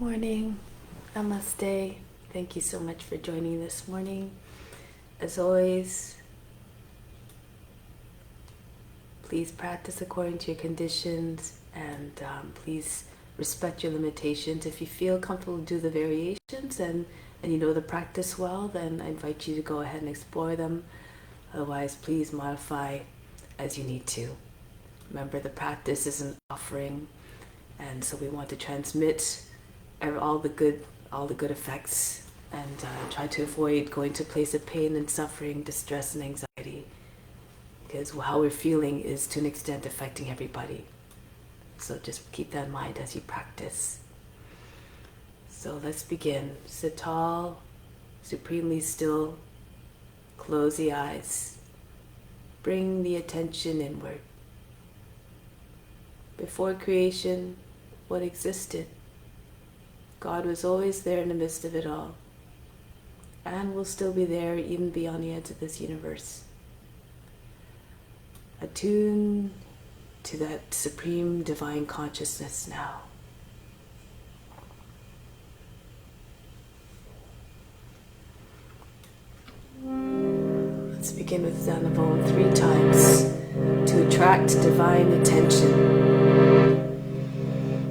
Morning, namaste. Thank you so much for joining this morning. As always, please practice according to your conditions and please respect your limitations. If you feel comfortable to do the variations and you know the practice well, then I invite you to go ahead and explore them. Otherwise, please modify as you need to. Remember, the practice is an offering, and so we want to transmit all the good effects and try to avoid going to a place of pain and suffering, distress and anxiety, because how we're feeling is to an extent affecting everybody. So just keep that in mind as you practice. So let's begin. Sit tall, supremely still, close the eyes, bring the attention inward. Before creation, what existed? God was always there in the midst of it all, and will still be there even beyond the edge of this universe. Attune to that supreme divine consciousness now. Let's begin with Zanavon 3 times to attract divine attention.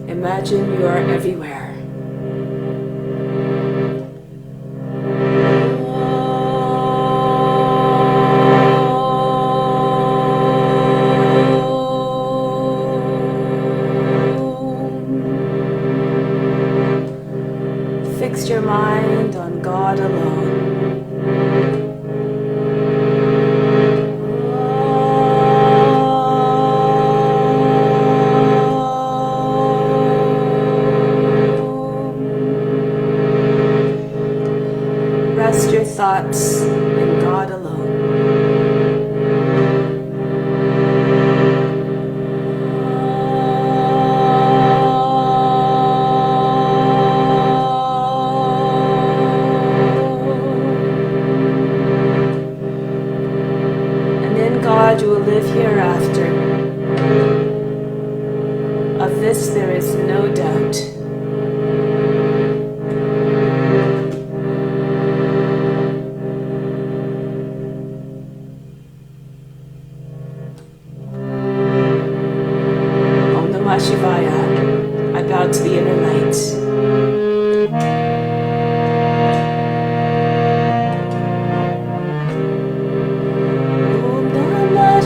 Imagine you are everywhere. Fix your mind on God alone. Rest your thoughts in God alone. God, you will live hereafter. Of this there is no doubt. Om Namah Shivaya. I bow to the inner light. Om Namah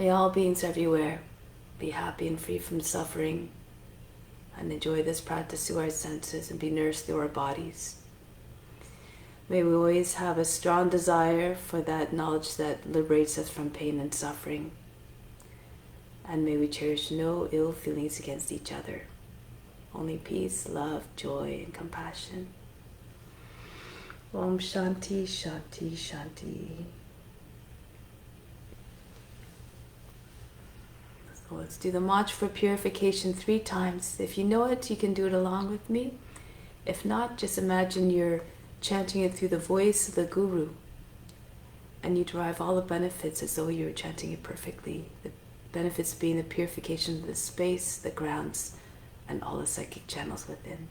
May all beings everywhere be happy and free from suffering and enjoy this practice through our senses and be nourished through our bodies. May we always have a strong desire for that knowledge that liberates us from pain and suffering. And may we cherish no ill feelings against each other. Only peace, love, joy, and compassion. Om Shanti, Shanti, Shanti. So let's do the mantra for purification 3 times. If you know it, you can do it along with me. If not, just imagine you're chanting it through the voice of the Guru, and you derive all the benefits as though you were chanting it perfectly. The benefits being the purification of the space, the grounds, and all the psychic channels within.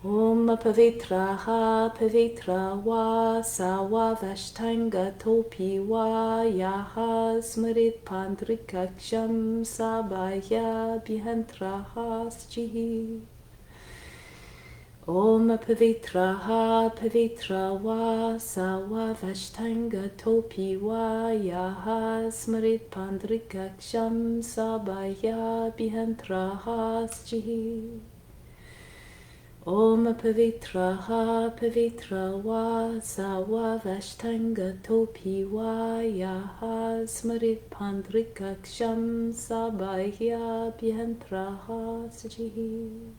Om Pavitraha Pavitra Va Sawa Vashtanga Topi Va Yaha Smrit Pandrikaksham Sabaya Bihantraha Sjihi. Om Pavitraha Pavitra Va Sawa Vashtanga Topi Va Yaha Smrit Pandrikaksham Sabaya Bihantraha Sjihi. Om Pavitraha Pavitra Va Sawa Vashtanga Topi Va Yaha Smrit Pandrikaksham Sabaya Bihantraha Sjihi.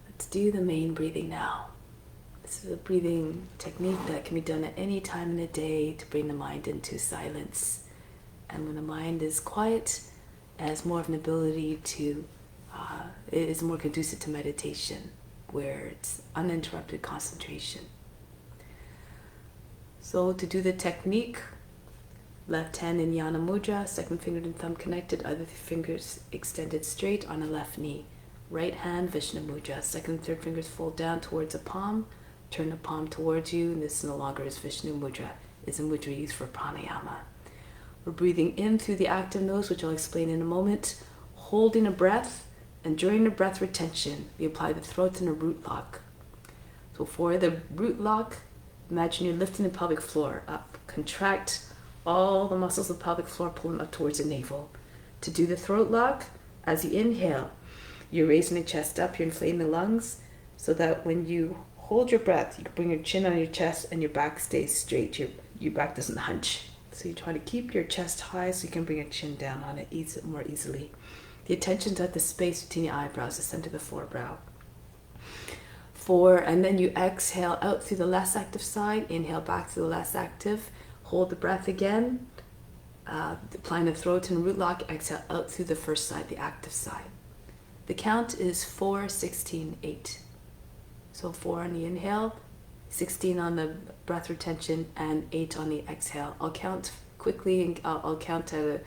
Let's do the main breathing now. This is a breathing technique that can be done at any time in the day to bring the mind into silence. And when the mind is quiet, it has more of an ability to it is more conducive to meditation, where it's uninterrupted concentration. So to do the technique, left hand in Yana Mudra, second finger and thumb connected, other fingers extended straight on the left knee. Right hand, Vishnu Mudra, second and third fingers fold down towards a palm, turn the palm towards you, and this no longer is Vishnu Mudra, it's a mudra used for pranayama. We're breathing in through the active nose, which I'll explain in a moment, holding a breath. And during the breath retention, we apply the throat in a root lock. So for the root lock, imagine you're lifting the pelvic floor up. Contract all the muscles of the pelvic floor, pull them up towards the navel. To do the throat lock, as you inhale, you're raising the chest up, you're inflating the lungs, so that when you hold your breath, you can bring your chin on your chest and your back stays straight. Your back doesn't hunch. So you try to keep your chest high so you can bring your chin down on it more easily. The attention's at the space between the eyebrows, the center of the forebrow. And then you exhale out through the less active side, inhale back through the less active, hold the breath again, applying the throat and root lock, exhale out through the first side, the active side. The count is 4, 16, 8. So 4 on the inhale, 16 on the breath retention, and 8 on the exhale. I'll count quickly, and I'll count at a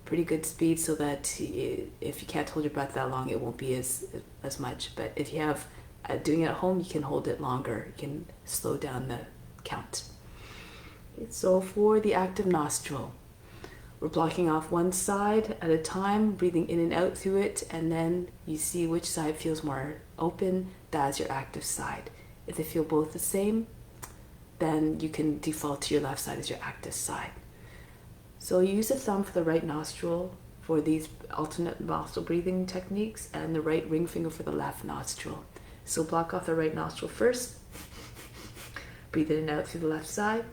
pretty good speed so that if you can't hold your breath that long, it won't be as much. But if you have doing it at home, you can hold it longer. You can slow down the count. So for the active nostril, we're blocking off one side at a time, breathing in and out through it, and then you see which side feels more open. That's your active side. If they feel both the same, then you can default to your left side as your active side. So you use the thumb for the right nostril for these alternate nostril breathing techniques, and the right ring finger for the left nostril. So block off the right nostril first, breathe in and out through the left side,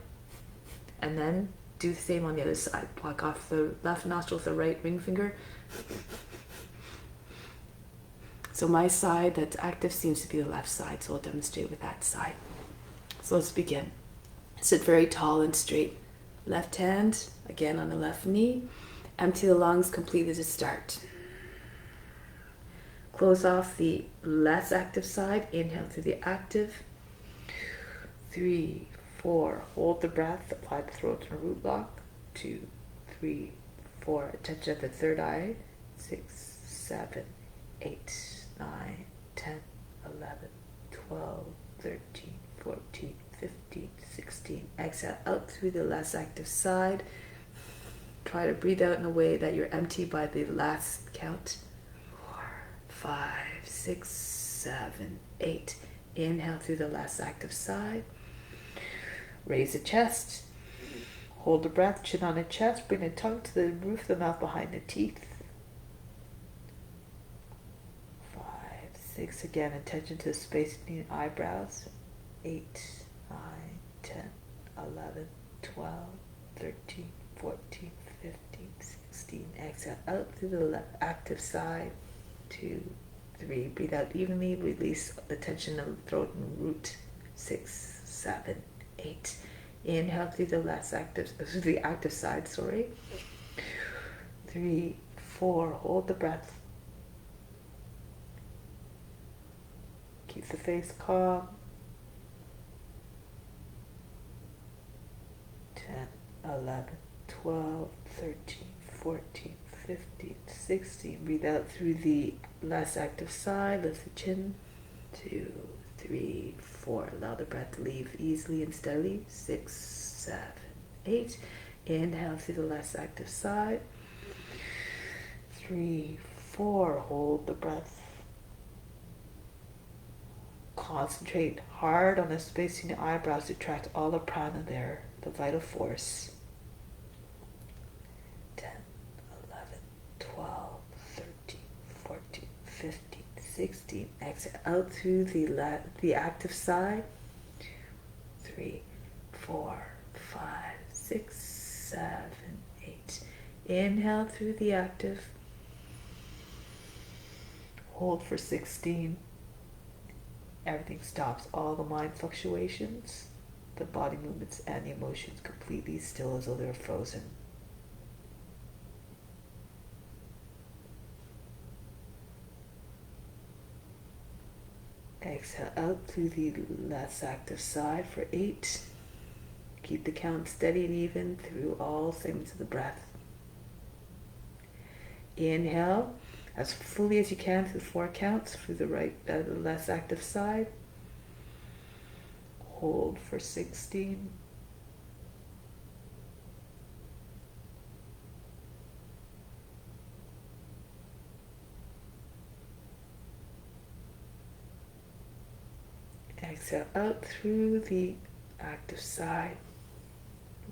and then do the same on the other side. Block off the left nostril with the right ring finger. So my side that's active seems to be the left side, so I'll demonstrate with that side. So let's begin. Sit very tall and straight. Left hand, again on the left knee. Empty the lungs completely to start. Close off the less active side. Inhale through the active. 3, 4. Hold the breath. Apply the throat and root lock. 2, 3, 4. Attention at the third eye. 6, 7, 8, 9, 10, 11, 12, 13, 14, 15, 16. Exhale out through the less active side. Try to breathe out in a way that you're empty by the last count. 4, 5, 6, 7, 8. Inhale through the less active side. Raise the chest. Hold the breath, chin on the chest. Bring the tongue to the roof of the mouth behind the teeth. 5, 6. Again, attention to the space between the eyebrows. 8, 9, 10, 11, 12, 13, 14, 15, 16. Exhale out through the left active side. 2, 3. Breathe out evenly. Release the tension of the throat and root. 6, 7, 8. Inhale through the active side. 3, 4. Hold the breath. Keep the face calm. 10, 11, 12, 13, 14, 15, 16. Breathe out through the last active side. Lift the chin. 2, 3, 4. Allow the breath to leave easily and steadily. 6, 7, 8. Inhale through the last active side. 3, 4. Hold the breath. Concentrate hard on the space in the eyebrows to attract all the prana there, the vital force. 10, 11, 12, 13, 14, 15, 16. Exhale out through the active side. 2, 3, 4, 5, 6, 7, 8. Inhale through the active. Hold for 16. Everything stops. All the mind fluctuations, the body movements, and the emotions completely still as though they're frozen. Exhale out through the last active side for 8. Keep the count steady and even through all segments of the breath. Inhale as fully as you can through 4 counts through the last active side. Hold for 16. Exhale out through the active side.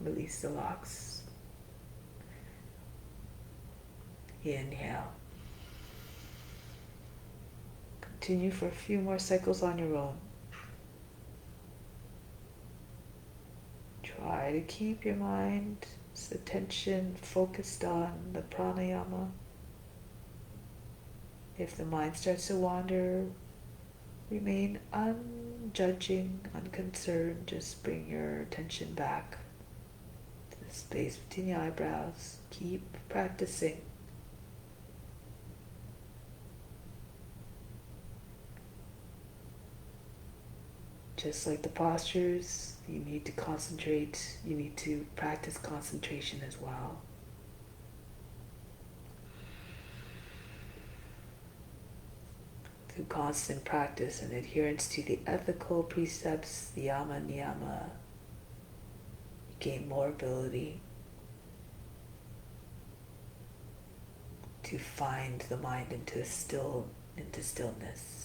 Release the locks. Inhale. Continue for a few more cycles on your own. Try to keep your mind's attention focused on the pranayama. If the mind starts to wander, remain unjudging, unconcerned. Just bring your attention back to the space between the eyebrows. Keep practicing. Just like the postures, you need to concentrate, you need to practice concentration as well. Through constant practice and adherence to the ethical precepts, the yama niyama, you gain more ability to find the mind into stillness.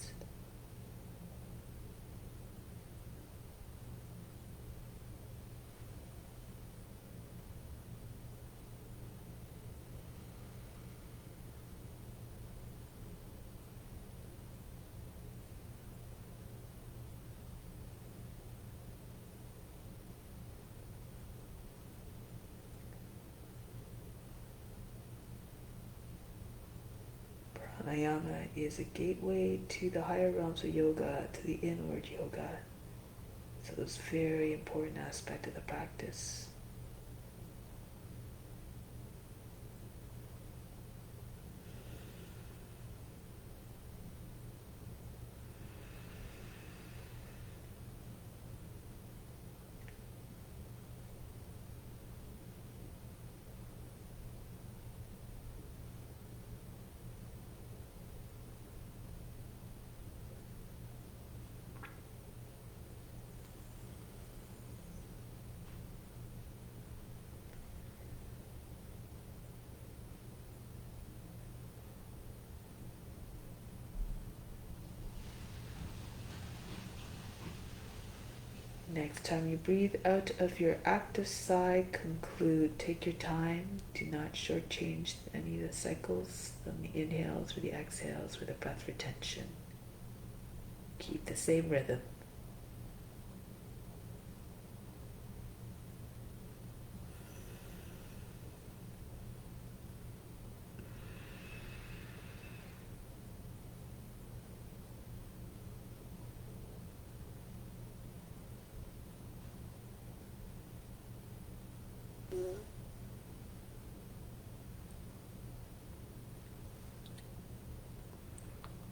Pranayama is a gateway to the higher realms of yoga, to the inward yoga. So it's a very important aspect of the practice. Next time you breathe out of your active side, conclude. Take your time. Do not shortchange any of the cycles, from the inhales or the exhales or the breath retention. Keep the same rhythm.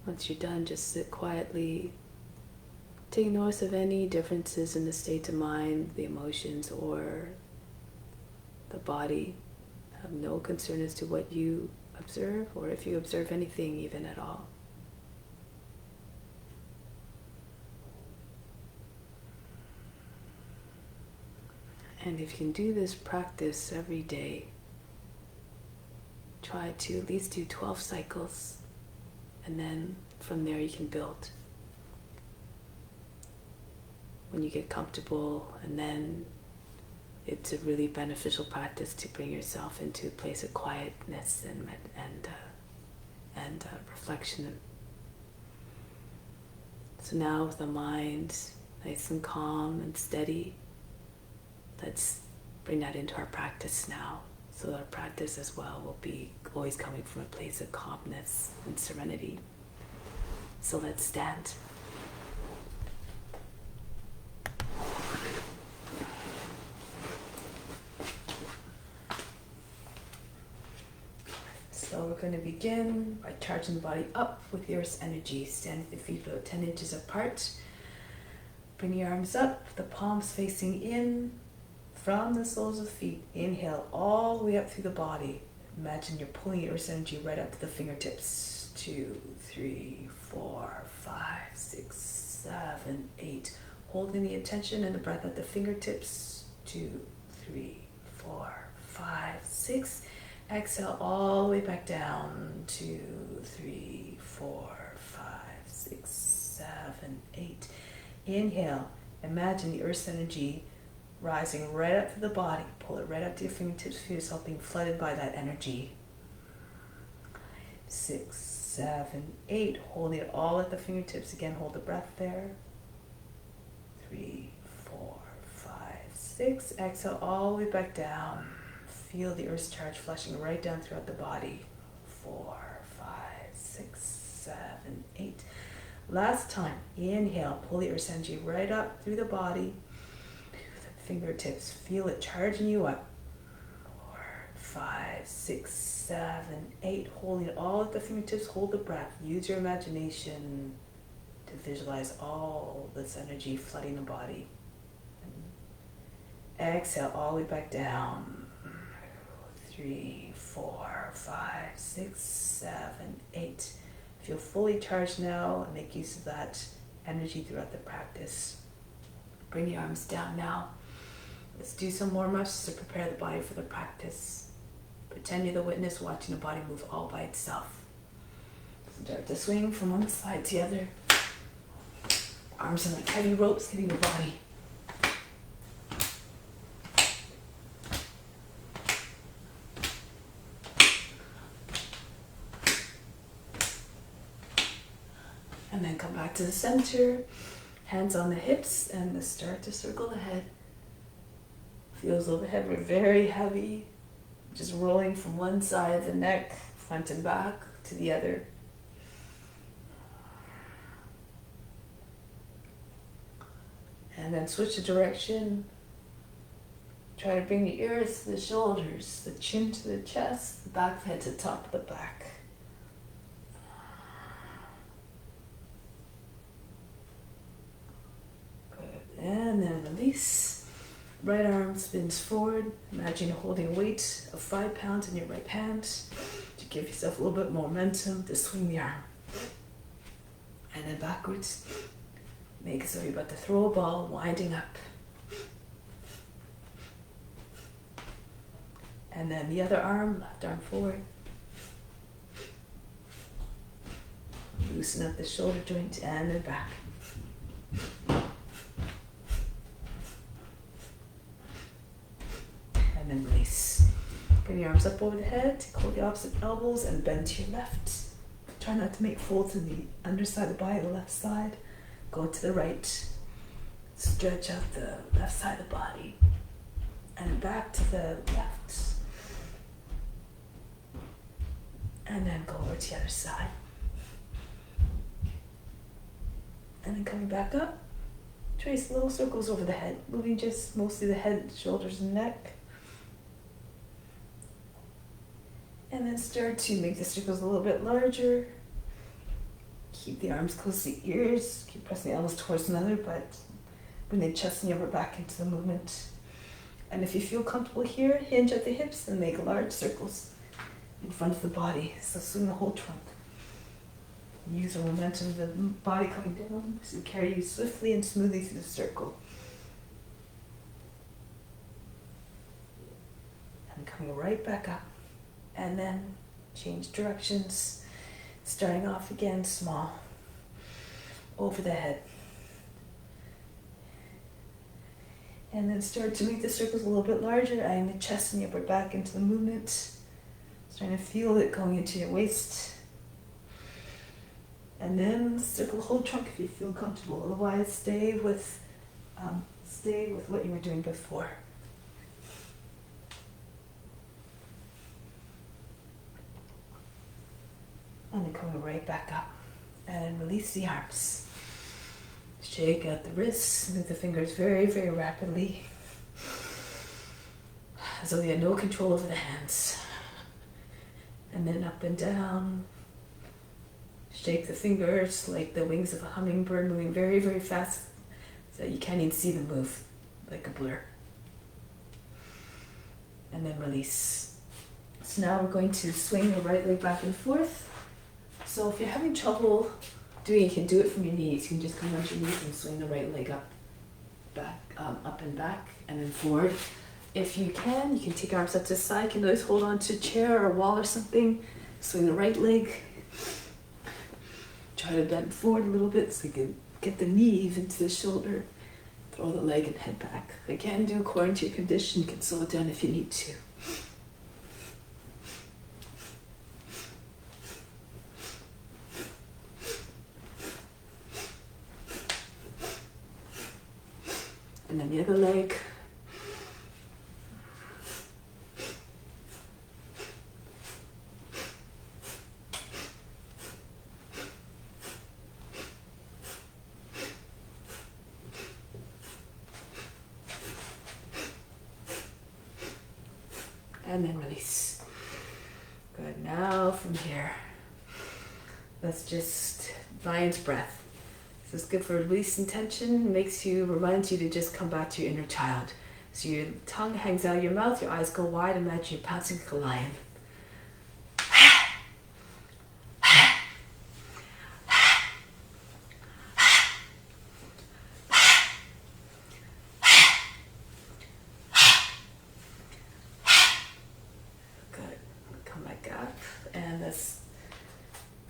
Once you're done, just sit quietly. Take notice of any differences in the state of mind, the emotions, or the body. Have no concern as to what you observe, or if you observe anything even at all. And if you can do this practice every day, try to at least do 12 cycles. And then from there you can build. When you get comfortable, and then it's a really beneficial practice to bring yourself into a place of quietness and reflection. So now with the mind nice and calm and steady, let's bring that into our practice now. So our practice as well will be always coming from a place of calmness and serenity. So let's stand. So we're going to begin by charging the body up with the earth's energy. Stand with the feet about 10 inches apart. Bring your arms up, the palms facing in. From the soles of the feet, inhale all the way up through the body. Imagine you're pulling your earth's energy right up to the fingertips. 2, 3, 4, 5, 6, 7, 8. Holding the attention and the breath at the fingertips. 2, 3, 4, 5, 6. Exhale all the way back down. 2, 3, 4, 5, 6, 7, 8. Inhale. Imagine the earth's energy rising right up to the body. Pull it right up to your fingertips. Feel yourself being flooded by that energy. 6, 7, 8. Holding it all at the fingertips. Again, hold the breath there. 3, 4, 5, 6. Exhale all the way back down. Feel the earth's charge flushing right down throughout the body. 4, 5, 6, 7, 8. Last time. Inhale. Pull the earth's energy right up through the body. Fingertips, feel it charging you up. 4, 5, 6, 7, 8. Holding it all at the fingertips. Hold the breath. Use your imagination to visualize all this energy flooding the body. And exhale all the way back down. 3, 4, 5, 6, 7, 8. Feel fully charged now and make use of that energy throughout the practice. Bring your arms down now. Let's do some warm-ups to prepare the body for the practice. Pretend you're the witness watching the body move all by itself. Start to swing from one side to the other. Arms are like heavy ropes hitting the body. And then come back to the center. Hands on the hips and start to circle the head. Feels overhead, we're very heavy. Just rolling from one side of the neck, front and back, to the other. And then switch the direction. Try to bring the ears to the shoulders, the chin to the chest, the back of the head to the top of the back. Good. And then release. Right arm spins forward. Imagine holding a weight of 5 pounds in your right hand to give yourself a little bit more momentum to swing the arm. And then backwards. Make it so you're about to throw a ball, winding up. And then the other arm, left arm forward. Loosen up the shoulder joint and then back. arms up over the head, hold the opposite elbows and bend to your left. Try not to make folds in the underside of the body, the left side. Go to the right. Stretch out the left side of the body. And back to the left. And then go over to the other side. And then coming back up. Trace little circles over the head, moving just mostly the head, shoulders, and neck. And then start to make the circles a little bit larger. Keep the arms close to the ears. Keep pressing the elbows towards another, but bring the chest and the upper back into the movement. And if you feel comfortable here, hinge at the hips and make large circles in front of the body. So swing the whole trunk. Use the momentum of the body coming down to carry you swiftly and smoothly through the circle. And coming right back up. And then change directions. Starting off again small. Over the head. And then start to make the circles a little bit larger, adding the chest and the upper back into the movement. Starting to feel it going into your waist. And then circle the whole trunk if you feel comfortable. Otherwise, stay with what you were doing before. And then coming right back up. And release the arms. Shake out the wrists. Move the fingers very, very rapidly. As though you had no control over the hands. And then up and down. Shake the fingers like the wings of a hummingbird, moving very, very fast so you can't even see them move, like a blur. And then release. So now we're going to swing the right leg back and forth. So if you're having trouble doing it, you can do it from your knees. You can just come onto your knees and swing the right leg up, back, up and back, and then forward. If you can take your arms up to the side. You can always hold on to a chair or a wall or something. Swing the right leg. Try to bend forward a little bit so you can get the knee even to the shoulder. Throw the leg and head back. Again, do according to your condition. You can slow it down if you need to. And then the other leg. And then release. Good. Now from here, let's just lion's breath. This is good for releasing tension. Reminds you to just come back to your inner child. So your tongue hangs out of your mouth, your eyes go wide. Imagine you're pouncing like a lion. And let's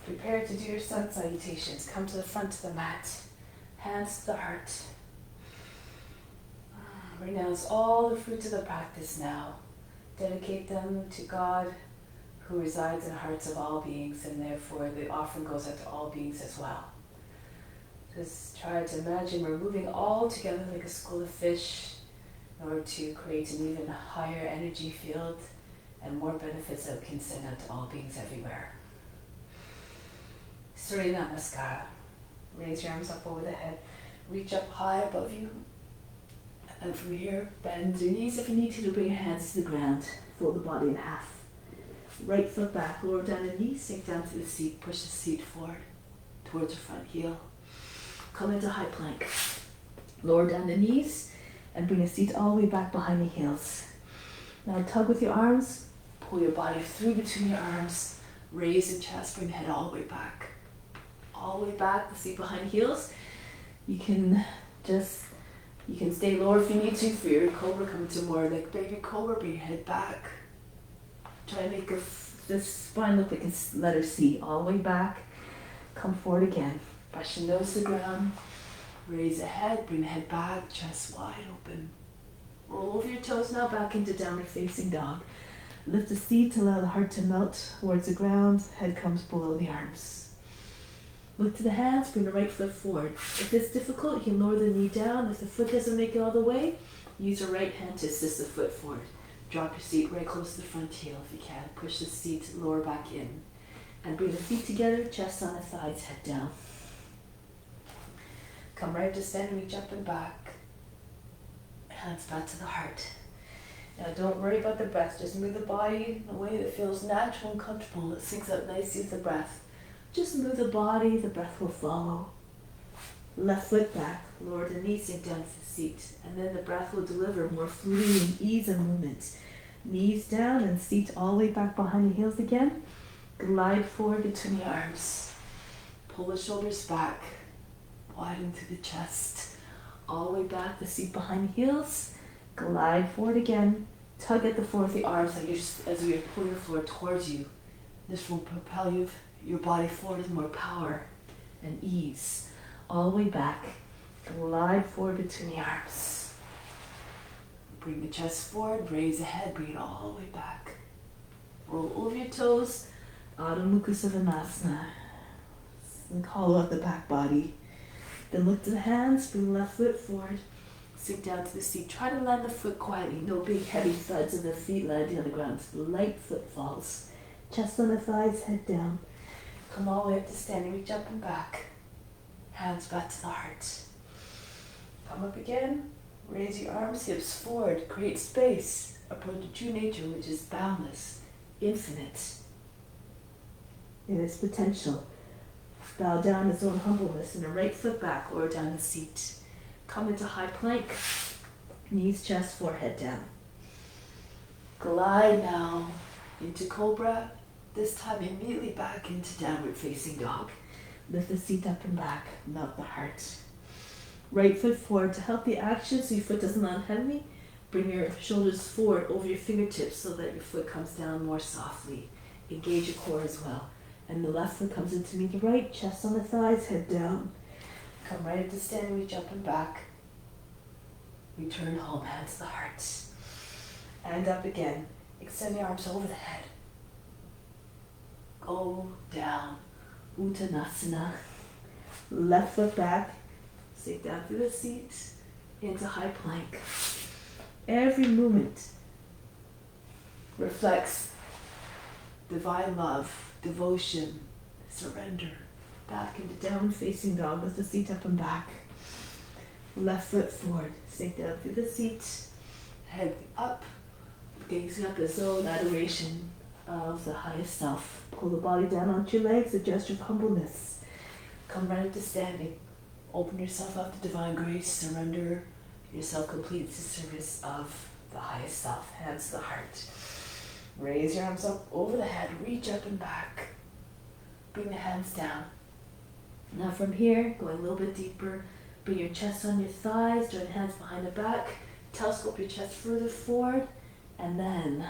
prepare to do your sun salutations. Come to the front of the mat. Hands to the heart. Renounce all the fruits of the practice now. Dedicate them to God who resides in the hearts of all beings, and therefore the offering goes out to all beings as well. Just try to imagine we're moving all together like a school of fish in order to create an even higher energy field and more benefits that we can send out to all beings everywhere. Surya Namaskara. Raise your arms up over the head. Reach up high above you. And from here, bend your knees if you need to bring your hands to the ground. Fold the body in half. Right foot back, lower down the knee, sink down to the seat. Push the seat forward towards the front heel. Come into high plank. Lower down the knees and bring the seat all the way back behind the heels. Now tug with your arms. Pull your body through between your arms. Raise the chest, bring the head all the way back. All the way back, the seat behind heels. You can stay lower if you need to. For your cobra, come to more like baby cobra, bring your head back. Try to make the spine look like a letter C. All the way back. Come forward again. Brush your nose to the ground. Raise the head, bring the head back, chest wide open. Roll over your toes now back into downward facing dog. Lift the seat to allow the heart to melt towards the ground. Head comes below the arms. Look to the hands, bring the right foot forward. If it's difficult, you can lower the knee down. If the foot doesn't make it all the way, use your right hand to assist the foot forward. Drop your seat right close to the front heel if you can. Push the seat lower back in. And bring the feet together, chest on the thighs, head down. Come right to stand, reach up and back. Hands back to the heart. Now don't worry about the breath, just move the body in a way that feels natural and comfortable. It syncs up nicely with the breath. Just move the body, the breath will follow. Left foot back, lower the knee, sink down to the seat. And then the breath will deliver more fluid ease and movement. Knees down and seat all the way back behind the heels again. Glide forward between the arms. Pull the shoulders back, widen through the chest. All the way back, the seat behind the heels. Glide forward again. Tug at the floor with the arms as you're pulling the floor towards you. This will propel your body forward with more power and ease. All the way back. Glide forward between the arms. Bring the chest forward, raise the head, bring it all the way back. Roll over your toes. Adho Mukha Savasana. And hollow out the back body. Then look to the hands, bring the left foot forward. Sink down to the seat. Try to land the foot quietly. No big heavy thuds of the feet landing on the ground. Light footfalls. Chest on the thighs, head down. Come all the way up to standing. Reach up and back. Hands back to the heart. Come up again. Raise your arms, hips forward. Create space. Approach the true nature, which is boundless, infinite in its potential. Bow down its own humbleness and the right foot back, lower down the seat. Come into high plank. Knees, chest, forehead down. Glide now into cobra. This time immediately back into downward facing dog. Lift the seat up and back, melt the heart. Right foot forward to help the action so your foot doesn't land heavily. Bring your shoulders forward over your fingertips so that your foot comes down more softly. Engage your core as well. And the left foot comes in to meet the right, chest on the thighs, head down. Come right into stand, reach up and back. Return home, hands to the heart. And up again. Extend the arms over the head. Go down. Uttanasana. Left foot back. Sink down through the seat. Into high plank. Every movement reflects divine love, devotion, surrender. Back into downward facing dog with the seat up and back. Left foot forward. Sink down through the seat. Head up. Gazing up as though in adoration of the highest self. Pull the body down onto your legs, a gesture of humbleness. Come right into standing. Open yourself up to divine grace. Surrender yourself completely to service of the highest self. Hands to the heart. Raise your arms up over the head. Reach up and back. Bring the hands down. Now from here, going a little bit deeper, bring your chest on your thighs, join hands behind the back, telescope your chest further forward, and then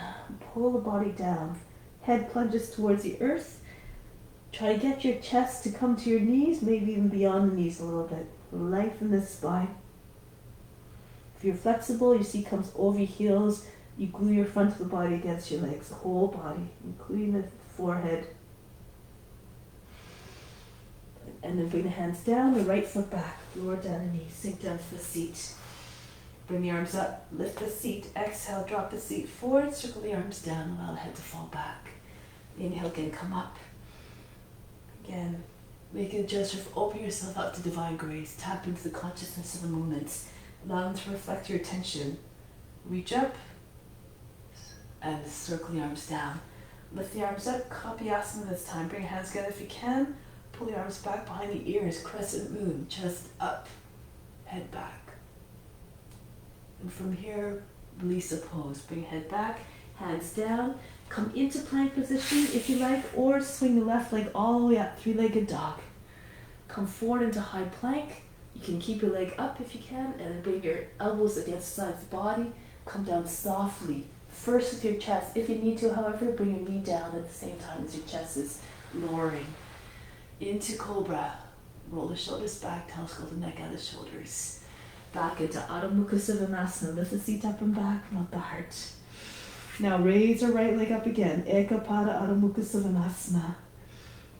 pull the body down. Head plunges towards the earth. Try to get your chest to come to your knees, maybe even beyond the knees a little bit. Lengthen the spine. If you're flexible, your seat comes over your heels. You glue your front of the body against your legs, the whole body, including the forehead. And then bring the hands down, the right foot back, lower down the knees, sink down to the seat. Bring the arms up, lift the seat, exhale, drop the seat forward, circle the arms down, allow the head to fall back. Inhale again, come up. Again, make a gesture of open yourself up to divine grace. Tap into the consciousness of the movements. Allow them to reflect your attention. Reach up and circle the arms down. Lift the arms up, Kapiyasana this time. Bring your hands together if you can. Pull the arms back behind the ears, crescent moon, chest up, head back. And from here, release the pose. Bring head back, hands down. Come into plank position if you like, or swing the left leg all the way up, three-legged dog. Come forward into high plank. You can keep your leg up if you can, and then bring your elbows against the sides of the body. Come down softly, first with your chest. If you need to, however, bring your knee down at the same time as your chest is lowering. Into cobra. Roll the shoulders back, telescope the neck out of the shoulders. Back into Adho Mukha Savasana. Lift the seat up and back, melt the heart. Now raise your right leg up again. Ekapada Adho Mukha Svanasana.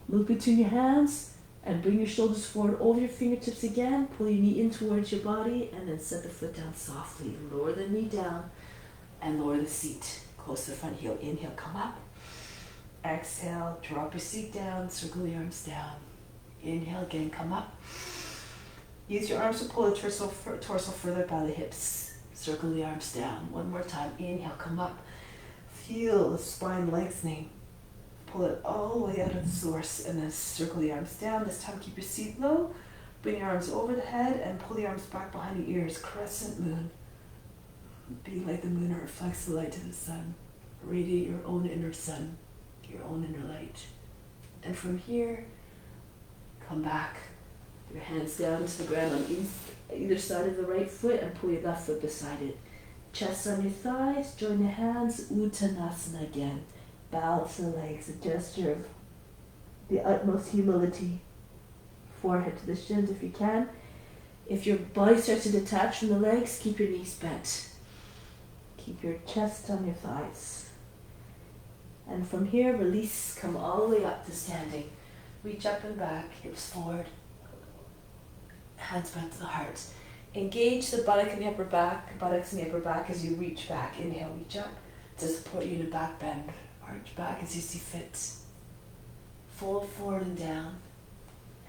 Look between your hands and bring your shoulders forward over your fingertips again. Pull your knee in towards your body and then set the foot down softly. Lower the knee down and lower the seat. Close to the front heel. Inhale, come up. Exhale, drop your seat down, circle the arms down. Inhale again, come up. Use your arms to pull the torso further by the hips. Circle the arms down. One more time. Inhale, come up. Feel the spine lengthening. Pull it all the way out of the source and then circle the arms down. This time keep your seat low. Bring your arms over the head and pull the arms back behind the ears. Crescent moon. Being like the moon, it reflects the light to the sun. Radiate your own inner sun, your own inner light. And from here, come back. Your hands down to the ground on either side of the right foot and pull your left foot beside it. Chest on your thighs, join your hands, Uttanasana again. Balance the legs, a gesture of the utmost humility. Forehead to the shins if you can. If your body starts to detach from the legs, keep your knees bent. Keep your chest on your thighs. And from here, release, come all the way up to standing. Reach up and back, hips forward. Hands back to the heart. Engage the buttocks in the upper back as you reach back. Inhale, reach up to support you in a back bend. Arch back as you see fit. Fold forward and down.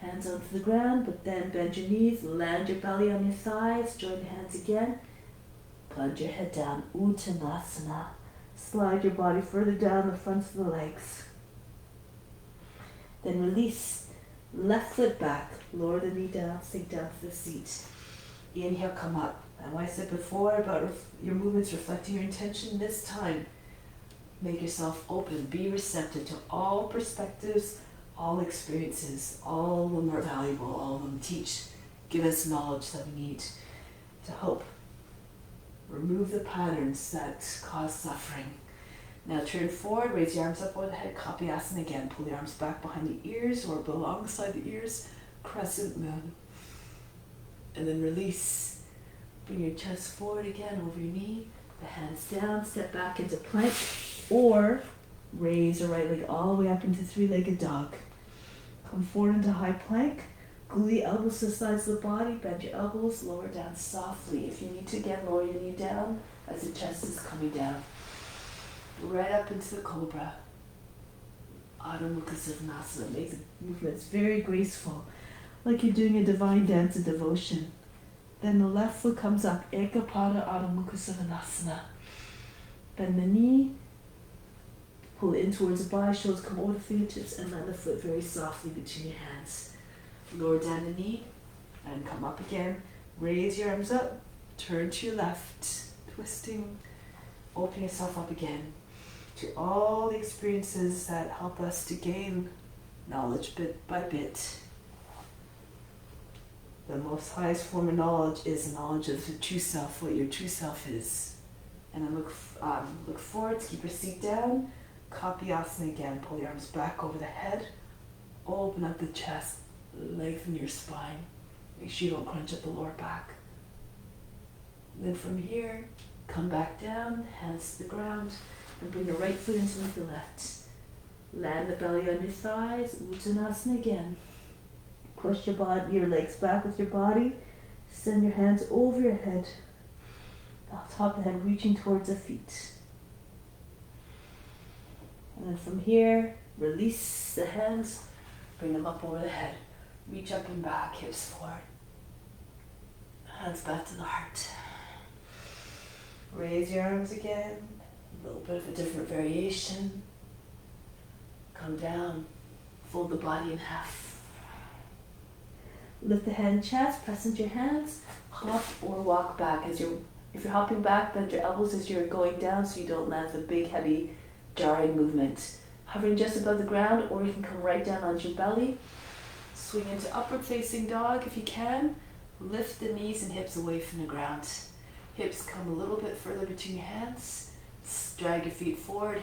Hands onto the ground, but then bend your knees, land your belly on your thighs, join your hands again. Plunge your head down, Uttanasana. Slide your body further down the fronts of the legs. Then release. Left foot back, lower the knee down, sink down to the seat. Inhale, come up. And what I said before about your movements reflecting your intention, this time, make yourself open, be receptive to all perspectives, all experiences. All of them are valuable, all of them teach, give us knowledge that we need to help remove the patterns that cause suffering. Now turn forward, raise your arms up over the head, Kapiyasana again. Pull the arms back behind the ears or alongside the ears, crescent moon. And then release. Bring your chest forward again over your knee, the hands down, step back into plank, or raise your right leg all the way up into three-legged dog. Come forward into high plank, glue the elbows to the sides of the body, bend your elbows, lower down softly. If you need to again, lower your knee down as the chest is coming down. Right up into the cobra. Adho Mukha Svanasana. Make the movements very graceful, like you're doing a divine dance of devotion. Then the left foot comes up, Ekapada Adho Mukha Svanasana. Bend the knee, pull it in towards the body, shoulders come over the fingertips, and land the foot very softly between your hands. Lower down the knee, and come up again. Raise your arms up, turn to your left, twisting, open yourself up again to all the experiences that help us to gain knowledge bit by bit. The most highest form of knowledge is knowledge of the true self, what your true self is. And then look forward, keep your seat down, Kapiyasana again, pull your arms back over the head, open up the chest, lengthen your spine, make sure you don't crunch up the lower back. And then from here, come back down, hands to the ground, and bring the right foot into the left. Land the belly on your thighs, Uttanasana again. Push your legs back with your body. Send your hands over your head. The top of the head reaching towards the feet. And then from here, release the hands. Bring them up over the head. Reach up and back, hips forward. Hands back to the heart. Raise your arms again. A little bit of a different variation. Come down. Fold the body in half. Lift the head and chest, press into your hands, hop or walk back. If you're hopping back, bend your elbows as you're going down so you don't land the big, heavy, jarring movement. Hovering just above the ground, or you can come right down onto your belly. Swing into upward facing dog if you can. Lift the knees and hips away from the ground. Hips come a little bit further between your hands. Drag your feet forward.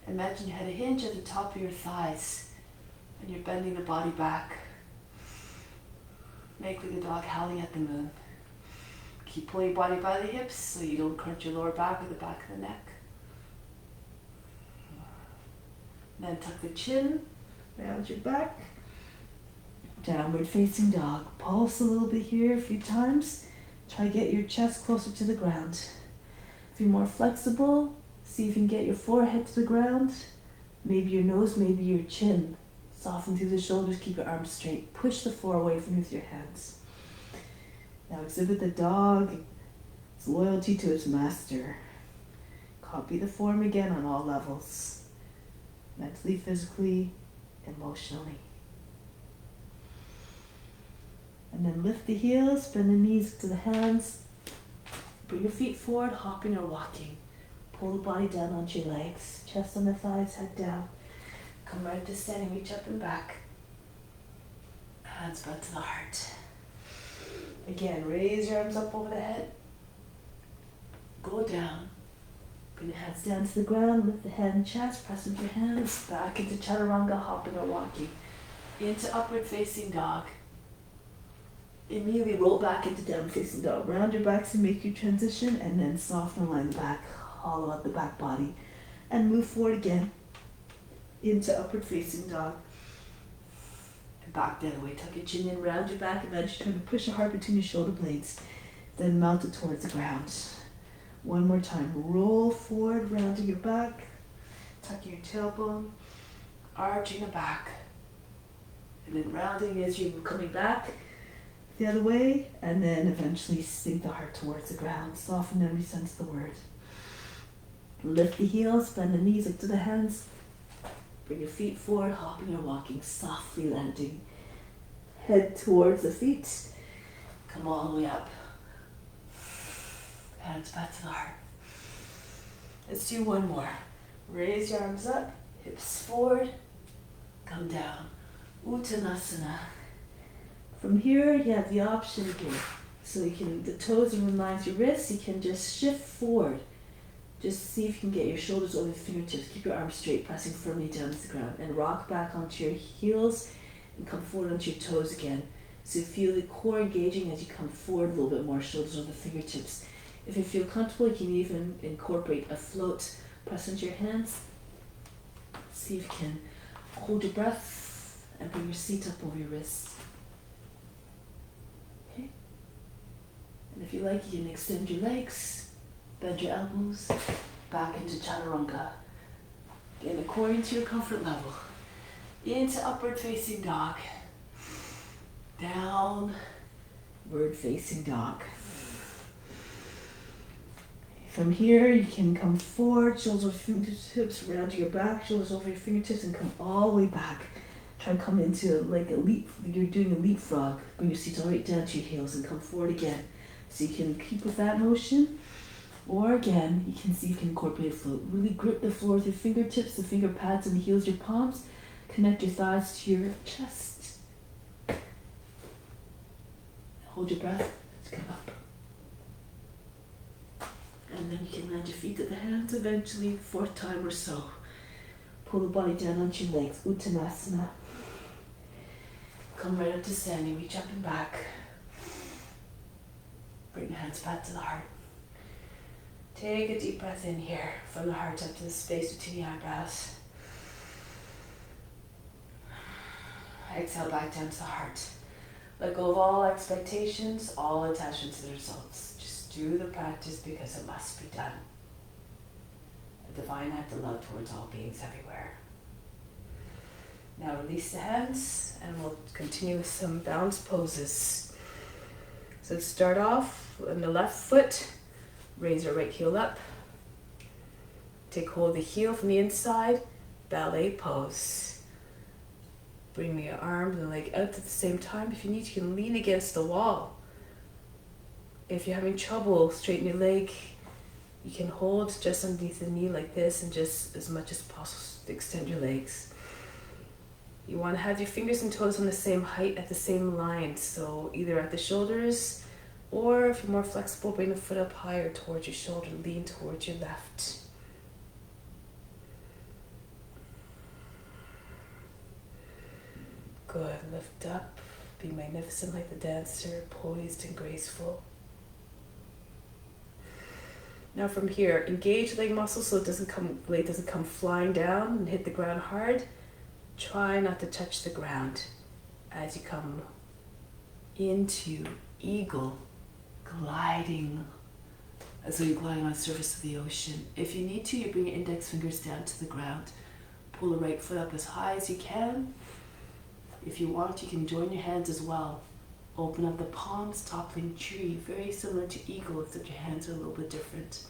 Imagine you had a hinge at the top of your thighs and you're bending the body back. Make like a dog howling at the moon. Keep pulling your body by the hips so you don't crunch your lower back or the back of the neck. Then tuck the chin, round your back. Downward facing dog. Pulse a little bit here a few times. Try to get your chest closer to the ground. If you're more flexible, see if you can get your forehead to the ground. Maybe your nose, maybe your chin. Soften through the shoulders, keep your arms straight. Push the floor away from you with your hands. Now exhibit the dog, its loyalty to its master. Copy the form again on all levels. Mentally, physically, emotionally. And then lift the heels, bend the knees to the hands. Bring your feet forward, hopping or walking. Pull the body down onto your legs. Chest on the thighs, head down. Come right to standing, reach up and back. Hands back to the heart. Again, raise your arms up over the head. Go down. Bring the hands down to the ground, lift the head and chest, press into your hands, back into chaturanga, hopping or walking. Into upward facing dog. Immediately roll back into down facing dog. Round your backs and make your transition, and then soften and line the back, hollow out the back body. And move forward again into upward facing dog. And back the other way. Tuck your chin in, round your back, imagine you're trying to push your heart between your shoulder blades. Then mount it towards the ground. One more time. Roll forward, rounding your back, tucking your tailbone, arching the back. And then rounding as you're coming back the other way, and then eventually sink the heart towards the ground. Soften every sense of the word. Lift the heels, bend the knees up to the hands. Bring your feet forward, hopping or walking, softly landing. Head towards the feet. Come all the way up. Hands back to the heart. Let's do one more. Raise your arms up, hips forward, come down. Uttanasana. From here, you have the option here. So you can, the toes and lines your wrists, you can just shift forward. Just see if you can get your shoulders over the fingertips. Keep your arms straight, pressing firmly down to the ground. And rock back onto your heels and come forward onto your toes again. So feel the core engaging as you come forward a little bit more, shoulders over the fingertips. If you feel comfortable, you can even incorporate a float. Press into your hands. See if you can hold your breath and bring your seat up over your wrists. Okay? And if you like, you can extend your legs, bend your elbows, back into chaturanga. Again, according to your comfort level. Into upward facing dog. Downward facing dog. From here, you can come forward, shoulders over fingertips, round to your back, shoulders over your fingertips, and come all the way back. Try and come into like a leap, you're doing a leapfrog. Bring your seat all right down to your heels and come forward again. So you can keep with that motion. Or again, you can see if you can incorporate a float. Really grip the floor with your fingertips, the finger pads and the heels, your palms. Connect your thighs to your chest. Hold your breath. Let's come up. And then you can land your feet at the hands eventually, fourth time or so. Pull the body down onto your legs, Uttanasana. Come right up to standing, reach up and back. Bring the hands back to the heart. Take a deep breath in here, from the heart up to the space between the eyebrows. Exhale back down to the heart. Let go of all expectations, all attachments to the results. Just do the practice because it must be done. A divine act of love towards all beings everywhere. Now release the hands and we'll continue with some balance poses. So let's start off on the left foot. Raise your right heel up. Take hold of the heel from the inside. Ballet pose. Bring the arm and the leg out at the same time. If you need, you can lean against the wall. If you're having trouble, straighten your leg. You can hold just underneath the knee like this and just as much as possible extend your legs. You want to have your fingers and toes on the same height at the same line. So either at the shoulders, or if you're more flexible, bring the foot up higher towards your shoulder, lean towards your left. Good, lift up, be magnificent like the dancer, poised and graceful. Now from here, engage leg muscle so leg doesn't come flying down and hit the ground hard. Try not to touch the ground as you come into eagle, gliding as though you're gliding on the surface of the ocean. If you need to, you bring your index fingers down to the ground. Pull the right foot up as high as you can. If you want, you can join your hands as well. Open up the palms, toppling tree, very similar to eagle, except your hands are a little bit different.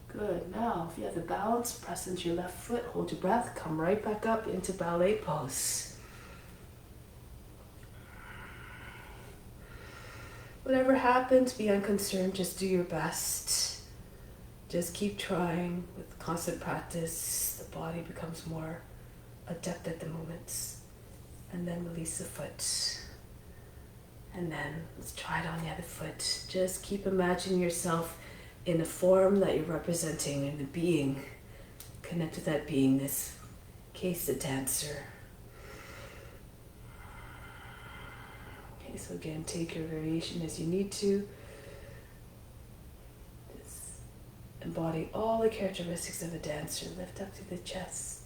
Good. Now, if you have the balance, press into your left foot, hold your breath, come right back up into ballet pose. Whatever happens, be unconcerned, just do your best. Just keep trying. With constant practice, the body becomes more adept at the movements. And then release the foot. And then let's try it on the other foot. Just keep imagining yourself in a form that you're representing, in the being. Connect with that being, this case, the dancer. Okay, so again, take your variation as you need to. Just embody all the characteristics of a dancer. Lift up to the chest.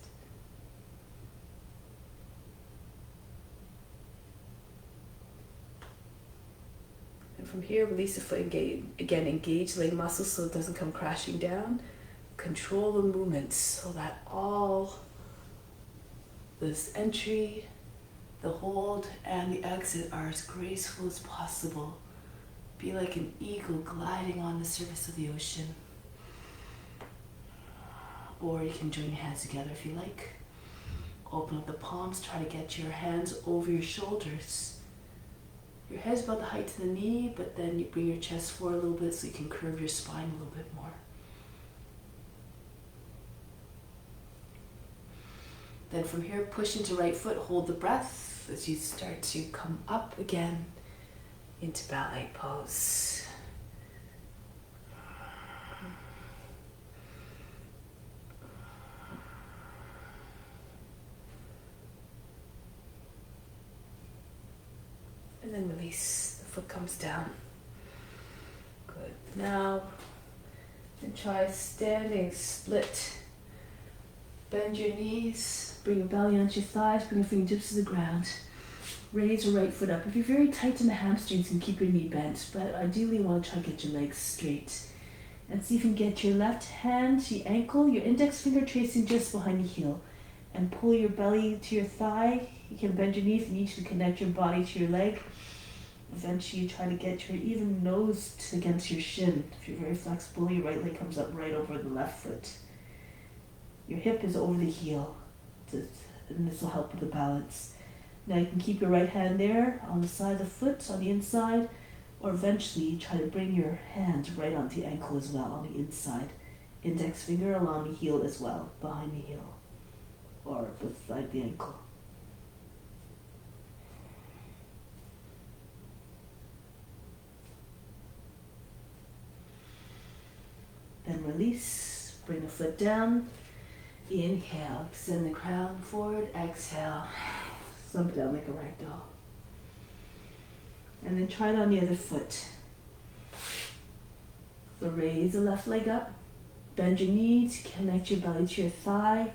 And from here, release the foot. Engage leg muscles so it doesn't come crashing down. Control the movements so that all this entry, the hold, and the exit are as graceful as possible. Be like an eagle gliding on the surface of the ocean. Or you can join your hands together if you like. Open up the palms, try to get your hands over your shoulders. Your head's about the height of the knee, but then you bring your chest forward a little bit so you can curve your spine a little bit more. Then from here, push into right foot, hold the breath as you start to come up again into ballet pose. And then release, the foot comes down. Good. Now, and try standing split. Bend your knees, bring your belly onto your thighs, bring your fingertips to the ground. Raise your right foot up. If you're very tight in the hamstrings, you can keep your knee bent, but ideally you want to try to get your legs straight. And see if you can get your left hand to your ankle, your index finger tracing just behind your heel. And pull your belly to your thigh. You can bend your knee if you need to connect your body to your leg. Eventually you try to get your even nose against your shin. If you're very flexible, your right leg comes up right over the left foot. Your hip is over the heel, and this will help with the balance. Now you can keep your right hand there on the side of the foot, on the inside, or eventually try to bring your hand right onto the ankle as well, on the inside. Index finger along the heel as well, behind the heel, or beside the ankle. Then release, bring the foot down. Inhale, extend the crown forward, exhale, slump down like a rag doll. And then try it on the other foot. So raise the left leg up, bend your knees, connect your belly to your thigh.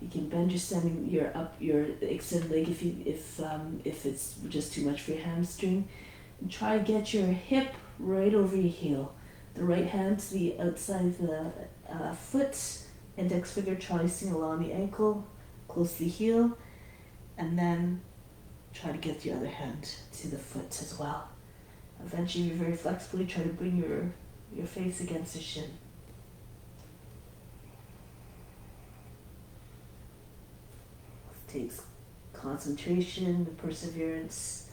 You can bend your extended leg if it's just too much for your hamstring. And try to get your hip right over your heel. The right hand to the outside of the foot. Index finger tracing along the ankle, close to the heel, and then try to get the other hand to the foot as well. Eventually, you're very flexibly try to bring your face against the shin. It takes concentration, perseverance,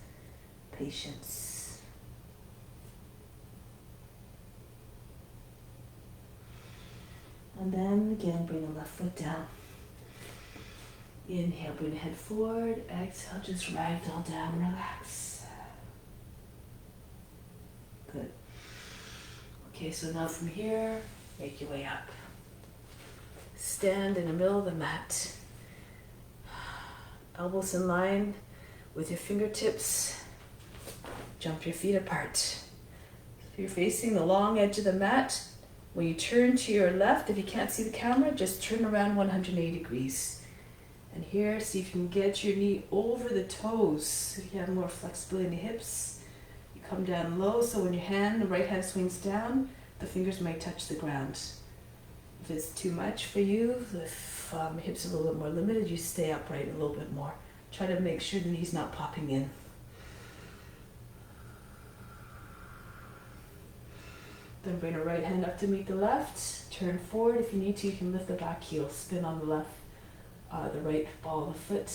patience. And then again, bring the left foot down. Inhale, bring the head forward. Exhale, just ragdoll down, relax. Good. Okay, so now from here, make your way up. Stand in the middle of the mat. Elbows in line With your fingertips, jump your feet apart. So you're facing the long edge of the mat. When you turn to your left, if you can't see the camera, just turn around 180 degrees. And here, see if you can get your knee over the toes so you have more flexibility in the hips. You come down low, so when your hand, the right hand swings down, the fingers may touch the ground. If it's too much for you, if hips are a little bit more limited, you stay upright a little bit more. Try to make sure the knee's not popping in. Then bring the right hand up to meet the left. Turn forward. If you need to, you can lift the back heel. Spin on the left, the right ball of the foot.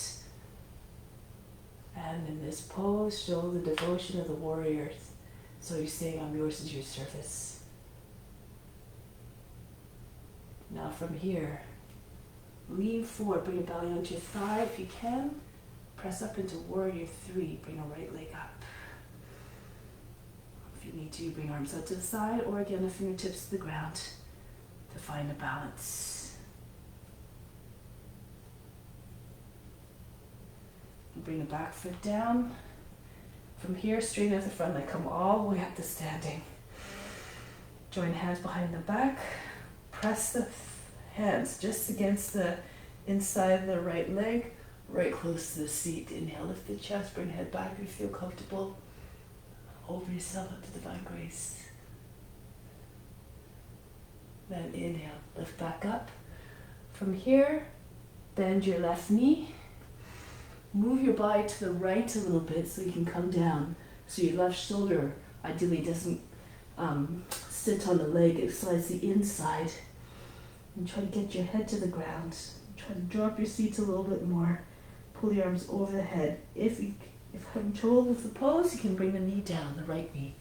And in this pose, show the devotion of the warriors. So you're saying, I'm yours is your service. Now from here, lean forward. Bring your belly onto your thigh if you can. Press up into warrior 3. Bring a right leg up. If you need to, bring arms out to the side, or again, the fingertips to the ground to find a balance. And bring the back foot down. From here, straighten out the front leg. Come all the way up to standing. Join hands behind the back. Press the hands just against the inside of the right leg, right close to the seat. Inhale, lift the chest, bring the head back if you feel comfortable. Over yourself up to divine grace. Then inhale, lift back up. From here, bend your left knee. Move your body to the right a little bit so you can come down. So your left shoulder ideally doesn't sit on the leg, it slides the inside. And try to get your head to the ground. Try to drop your seat a little bit more. Pull your arms over the head. If you have control with the pose, you can bring the knee down, the right knee.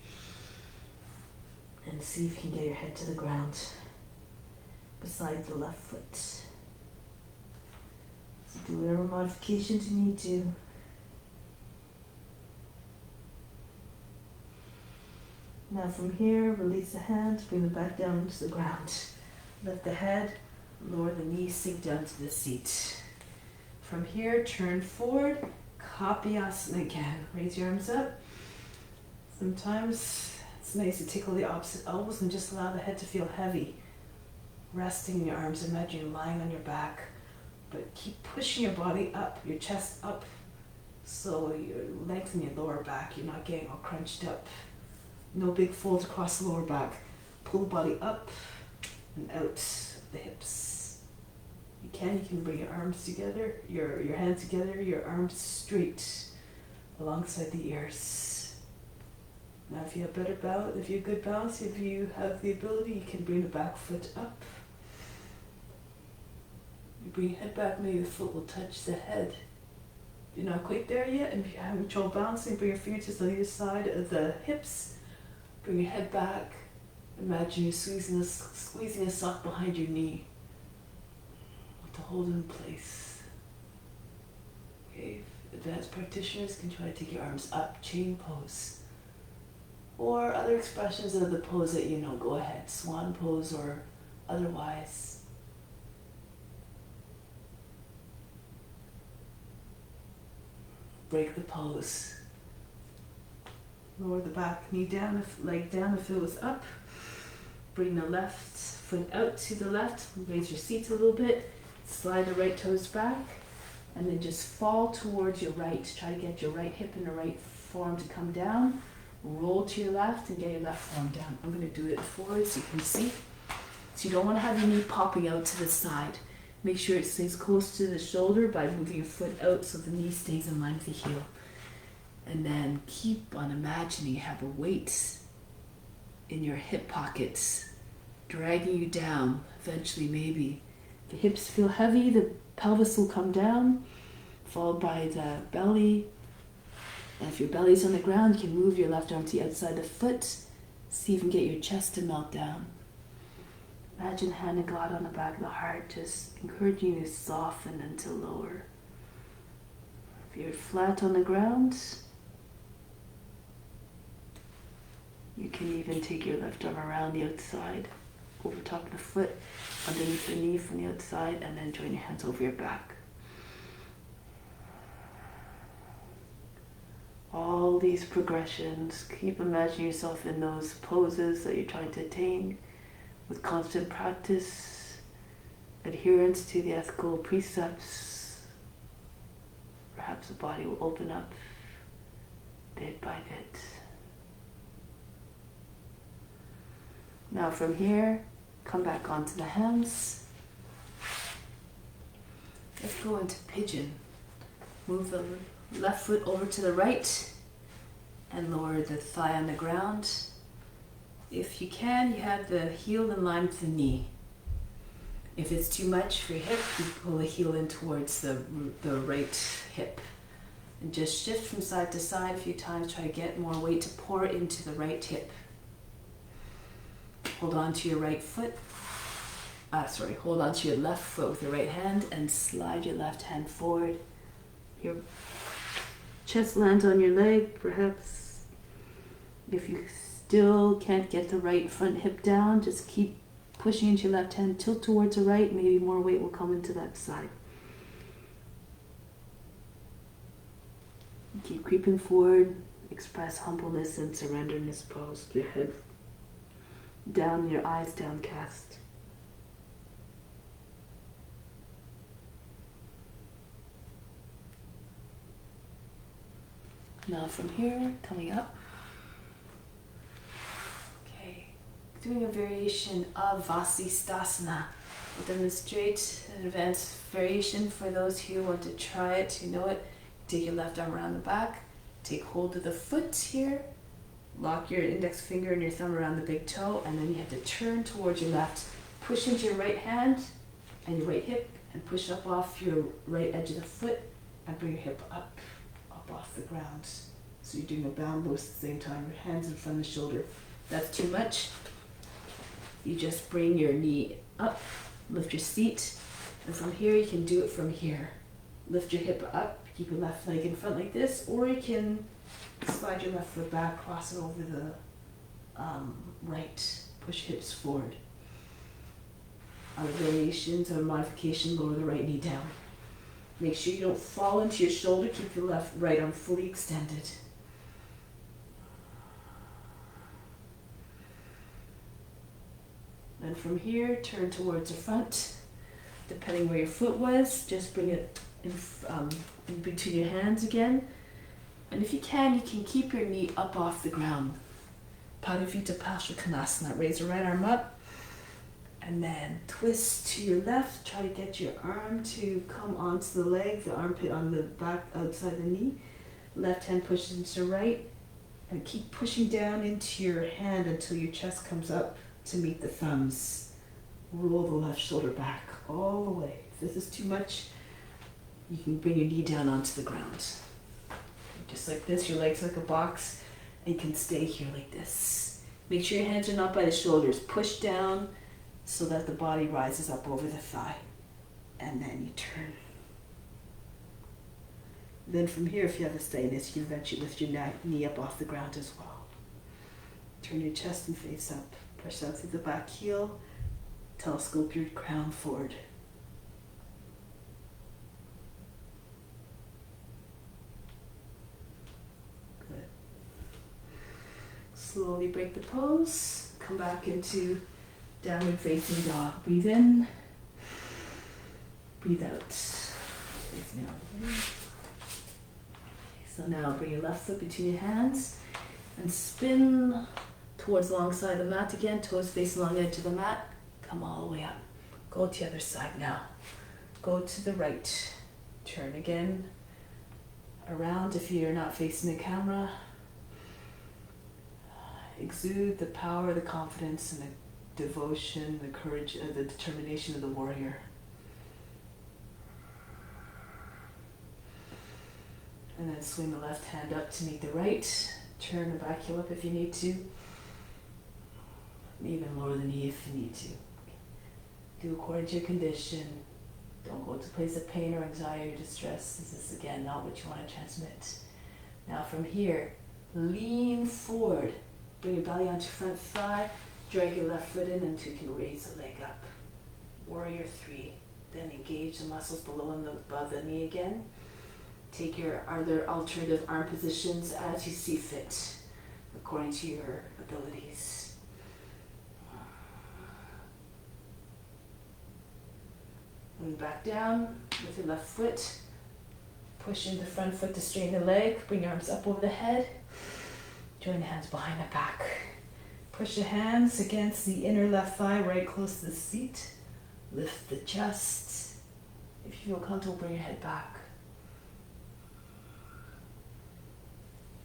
And see if you can get your head to the ground beside the left foot. So do whatever modifications you need to. Now from here, release the hands, bring them back down to the ground. Lift the head, lower the knees, sink down to the seat. From here, turn forward, Kapiyasana again. Raise your arms up. Sometimes it's nice to tickle the opposite elbows and just allow the head to feel heavy. Resting in your arms, imagine you're lying on your back, but keep pushing your body up, your chest up, so you lengthen your lower back. You're not getting all crunched up. No big folds across the lower back. Pull the body up and out the hips. You can bring your arms together, your hands together, your arms straight alongside the ears. Now if you have better balance, if you have good balance, if you have the ability, you can bring the back foot up. You bring your head back, maybe the foot will touch the head. If you're not quite there yet, and if you're having trouble balancing, bring your fingertips on either side of the hips. Bring your head back. Imagine you're squeezing a sock behind your knee to hold it in place. Okay, advanced practitioners can try to take your arms up, chain pose. Or other expressions of the pose that you know, go ahead, swan pose or otherwise. Break the pose. Lower the back knee down, leg down if it was up. Bring the left foot out to the left. Raise your seat a little bit. Slide the right toes back. And then just fall towards your right. Try to get your right hip and the right forearm to come down. Roll to your left and get your left forearm down. I'm going to do it forward so you can see. So you don't want to have your knee popping out to the side. Make sure it stays close to the shoulder by moving your foot out so the knee stays in line with the heel. And then keep on imagining you have a weight in your hip pockets, dragging you down. Eventually, maybe the hips feel heavy, the pelvis will come down, followed by the belly. And if your belly's on the ground, you can move your left arm to the outside the foot. See if you can get your chest to melt down. Imagine hand of God on the back of the heart, just encouraging you to soften and to lower. If you're flat on the ground, you can even take your left arm around the outside, over top of the foot, underneath the knee from the outside, and then join your hands over your back. all these progressions. Keep imagining yourself in those poses that you're trying to attain with constant practice, adherence to the ethical precepts. Perhaps the body will open up bit by bit. Now from here, come back onto the hands. Let's go into pigeon. Move the left foot over to the right and lower the thigh on the ground. If you can, you have the heel in line with the knee. If it's too much for your hip, you pull the heel in towards the right hip. And just shift from side to side a few times. Try to get more weight to pour into the right hip. Hold on to your right foot. Hold on to your left foot with your right hand and slide your left hand forward. Your chest lands on your leg, perhaps. If you still can't get the right front hip down, just keep pushing into your left hand, tilt towards the right, maybe more weight will come into that side. Keep creeping forward, express humbleness and surrender in this pose. Your head down, your eyes downcast. Now from here, coming up. Okay, doing a variation of Vasisthasana. We'll demonstrate an advanced variation for those who want to try it, who know it. Take your left arm around the back, take hold of the foot here, lock your index finger and your thumb around the big toe, and then you have to turn towards your left. Push into your right hand and your right hip, and push up off your right edge of the foot, and bring your hip up off the ground. So you're doing a bound low at the same time, your hands in front of the shoulder. If that's too much, you just bring your knee up, lift your seat, and from here you can do it from here. Lift your hip up, keep your left leg in front like this, or you can slide your left foot back, cross it over the right, push hips forward. Other variations or modification, lower the right knee down. Make sure you don't fall into your shoulder. Keep your right arm fully extended. Then from here, turn towards the front. Depending where your foot was, just bring it in between your hands again. And if you can keep your knee up off the ground. Padavita Parsvakonasana. Raise your right arm up. And then twist to your left. Try to get your arm to come onto the leg, the armpit on the back outside the knee. Left hand pushes into the right. And keep pushing down into your hand until your chest comes up to meet the thumbs. Roll the left shoulder back all the way. If this is too much, you can bring your knee down onto the ground. Just like this, your legs like a box, and you can stay here like this. Make sure your hands are not by the shoulders. Push down so that the body rises up over the thigh. And then you turn. Then from here, if you have to stay in this, you can eventually lift your knee up off the ground as well. Turn your chest and face up. Push out through the back heel. Telescope your crown forward. Good. Slowly break the pose. Come back into downward facing dog. Breathe in. Breathe out. Facing out. So now bring your left foot between your hands and spin towards the long side of the mat again. Toes facing along the edge of the mat. Come all the way up. Go to the other side now. Go to the right. Turn again around if you're not facing the camera. Exude the power, the confidence, and the devotion, the courage, the determination of the warrior. And then swing the left hand up to meet the right. Turn the back heel up if you need to. Even lower the knee if you need to. Do according to your condition. Don't go to a place of pain or anxiety or distress. This is, again, not what you want to transmit. Now from here, lean forward. Bring your belly onto your front thigh. Drag your left foot in until you can raise the leg up. Warrior 3. Then engage the muscles below and above the knee again. take your other alternative arm positions as you see fit, according to your abilities. And back down with your left foot. Push into the front foot to straighten the leg. Bring your arms up over the head. Join the hands behind the back. Push the hands against the inner left thigh, right close to the seat. Lift the chest. If you feel comfortable, bring your head back.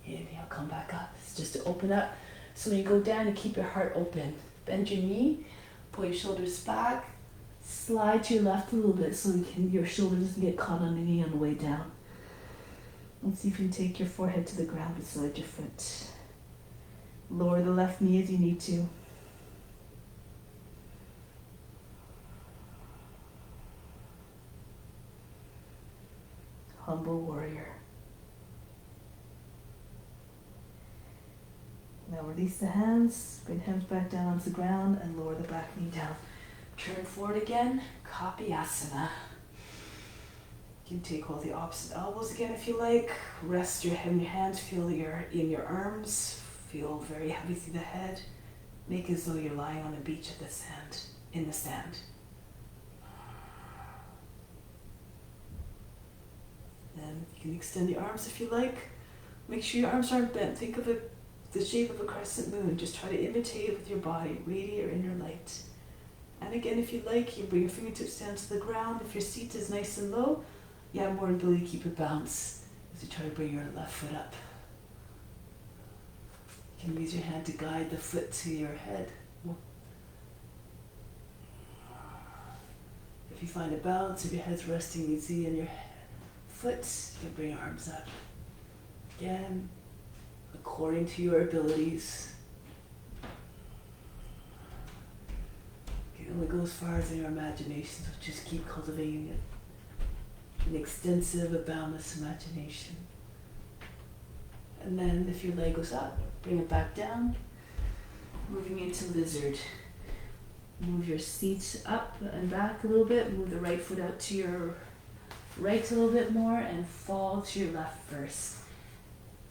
Inhale, come back up. It's just to open up. So when you go down, you keep your heart open. Bend your knee, pull your shoulders back, slide to your left a little bit so your shoulder doesn't get caught on the knee on the way down. And see if you can take your forehead to the ground beside your foot. Lower the left knee as you need to. Humble warrior. Now release the hands, bring the hands back down onto the ground and lower the back knee down. Turn forward again, Kapiyasana. You can take all the opposite elbows again if you like. Rest your head in your hands, feel in your arms, feel very heavy through the head. Make as though you're lying on the beach of the sand, in the sand. Then you can extend your arms if you like. Make sure your arms aren't bent. Think of the shape of a crescent moon. Just try to imitate it with your body. Radiate your inner light. And again, if you like, you bring your fingertips down to the ground. If your seat is nice and low, you have more ability to keep it balanced as you try to bring your left foot up. You can use your hand to guide the foot to your head. If you find a balance, if your head's resting easy on your foot, you can bring your arms up. Again, according to your abilities. You can only go as far as in your imagination, so just keep cultivating it. An extensive, a boundless imagination. And then if your leg goes up, bring it back down, moving into lizard. Move your seat up and back a little bit, move the right foot out to your right a little bit more and fall to your left first.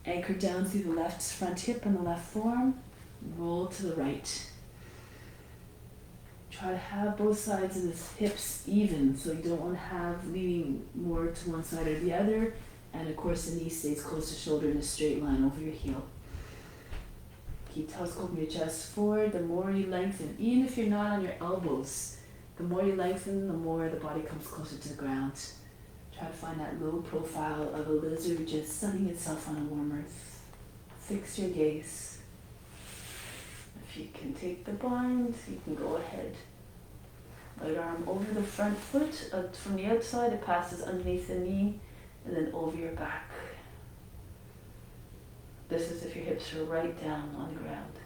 Anchor down through the left front hip and the left forearm, roll to the right. Try to have both sides of the hips even, so you don't want to have leaning more to one side or the other. And of course the knee stays close to shoulder in a straight line over your heel. Keep telescoping your chest forward. The more you lengthen, even if you're not on your elbows, the more you lengthen, the more the body comes closer to the ground. Try to find that low profile of a lizard just sunning itself on a warm earth. Fix your gaze. If you can take the bind, you can go ahead. Right arm over the front foot. From the outside, it passes underneath the knee and then over your back. This is if your hips are right down on the ground.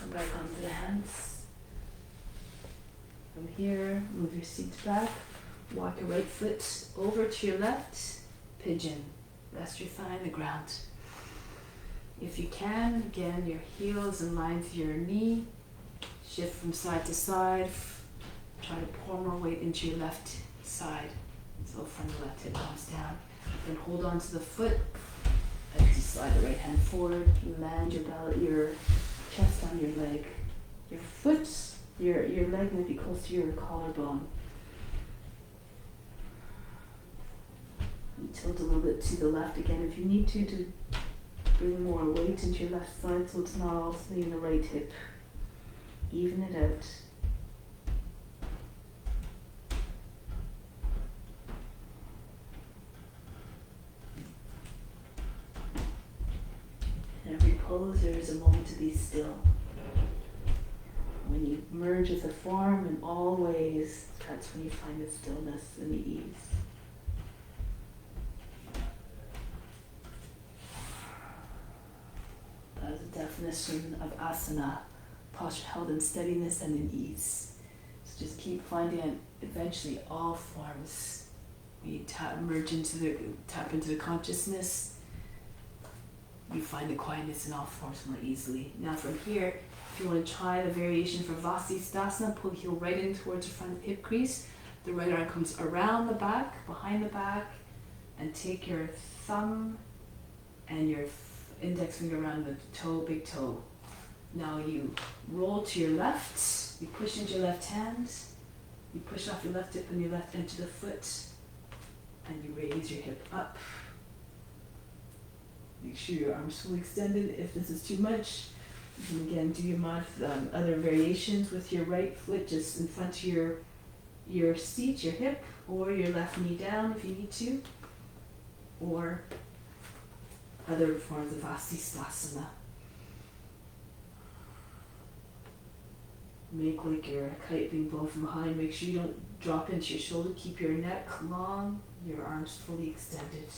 Come back onto the hands. From here, move your seat back. Walk your right foot over to your left. Pigeon. Rest your thigh on the ground. If you can, again, your heels in line with your knee. Shift from side to side. Try to pour more weight into your left side. So from the left hip comes down. Then hold on to the foot as you slide the right hand forward. Land your chest on your leg. Your foot, your leg may be close to your collarbone. You tilt a little bit to the left again if you need to bring more weight into your left side so it's not all sitting in the right hip. Even it out. In every pose there is a moment to be still. When you merge with the form in all ways, that's when you find the stillness and the ease. That is the definition of asana, posture held in steadiness and in ease. So just keep finding it. Eventually all forms. When you tap into the consciousness, you find the quietness in all forms more easily. Now from here, if you want to try the variation for Vasisthasana, pull the heel right in towards the front of the hip crease. The right arm comes around the back, behind the back, and take your thumb and your index finger around the toe, big toe. Now you roll to your left, you push into your left hand, you push off your left hip and your left edge of the foot, and you raise your hip up. Make sure your arms fully extended. If this is too much, you can again do your other variations with your right foot just in front of your seat, your hip, or your left knee down if you need to, or other forms of Vasisthasana. Make like you're a kite being blown from behind. Make sure you don't drop into your shoulder. Keep your neck long, your arms fully extended.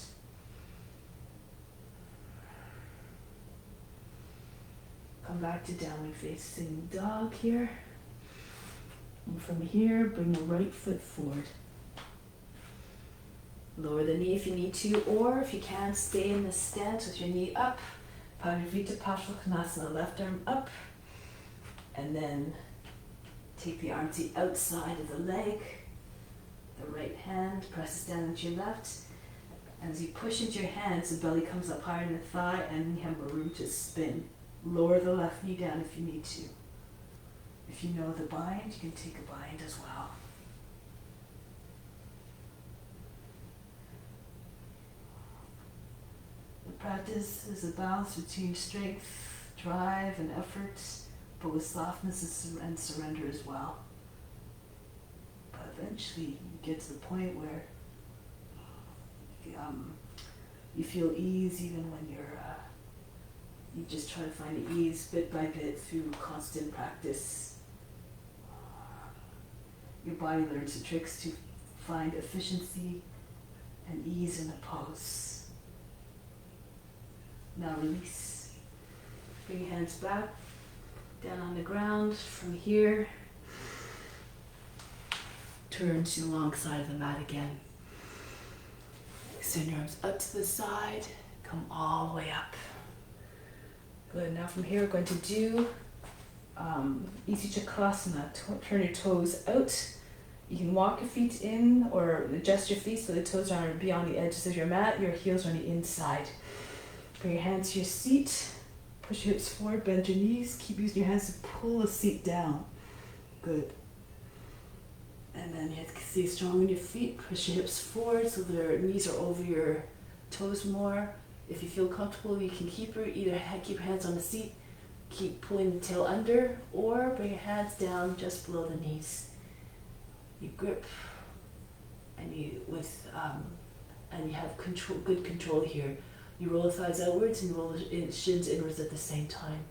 Come back to downward facing dog here. And from here, bring the right foot forward. Lower the knee if you need to, or if you can, stay in the stance with your knee up. Parivrita Parsvakonasana, left arm up. And then take the arm to the outside of the leg. The right hand presses down into your left. As you push into your hands, the belly comes up higher than the thigh, and you have more room to spin. Lower the left knee down if you need to. If you know the bind, you can take a bind as well. The practice is a balance between strength, drive, and effort, but with softness and surrender as well. But eventually you get to the point where you feel ease even when you just try to find the ease bit by bit through constant practice. Your body learns the tricks to find efficiency and ease in the pose. Now release. Bring your hands back, down on the ground. From here, turn to the long side of the mat again. Extend your arms up to the side, come all the way up. Good, now from here we're going to do Isi Chakasana. Turn your toes out. You can walk your feet in or adjust your feet so the toes are beyond the edges of your mat, your heels are on the inside. Bring your hands to your seat, push your hips forward, bend your knees, keep using your hands to pull the seat down. Good. And then you have to stay strong on your feet, push your hips forward so their knees are over your toes more. If you feel comfortable, you can keep your hands on the seat, keep pulling the tail under, or bring your hands down just below the knees. You grip, and you have good control here. You roll the thighs outwards and you roll the shins inwards at the same time.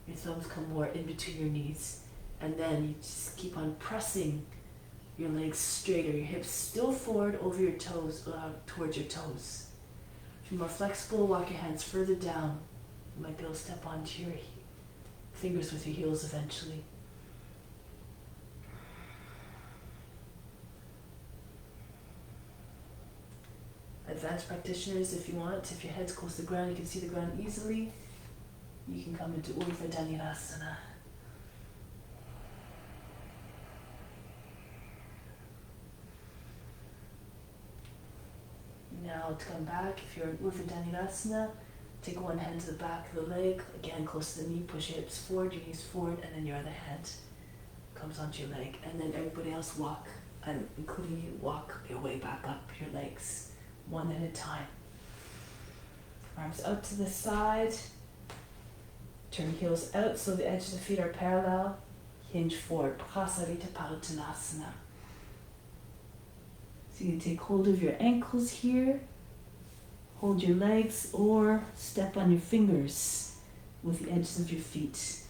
Your thumbs come more in between your knees, and then you just keep on pressing your legs straighter, your hips still forward over your toes, towards your toes. If you're more flexible, walk your hands further down. You might be able to step onto your fingers with your heels eventually. Advanced practitioners, if you want, if your head's close to the ground, you can see the ground easily, you can come into Urdhva Dhanurasana. Now to come back, if you're in Urdhva Dhanurasana, take one hand to the back of the leg, again close to the knee, push your hips forward, your knees forward, and then your other hand comes onto your leg. And then everybody else walk, and including you, walk your way back up your legs, one at a time. Arms out to the side, turn heels out so the edges of the feet are parallel, hinge forward, Prasarita Palutanasana. So you can take hold of your ankles here, hold your legs, or step on your fingers with the edges of your feet.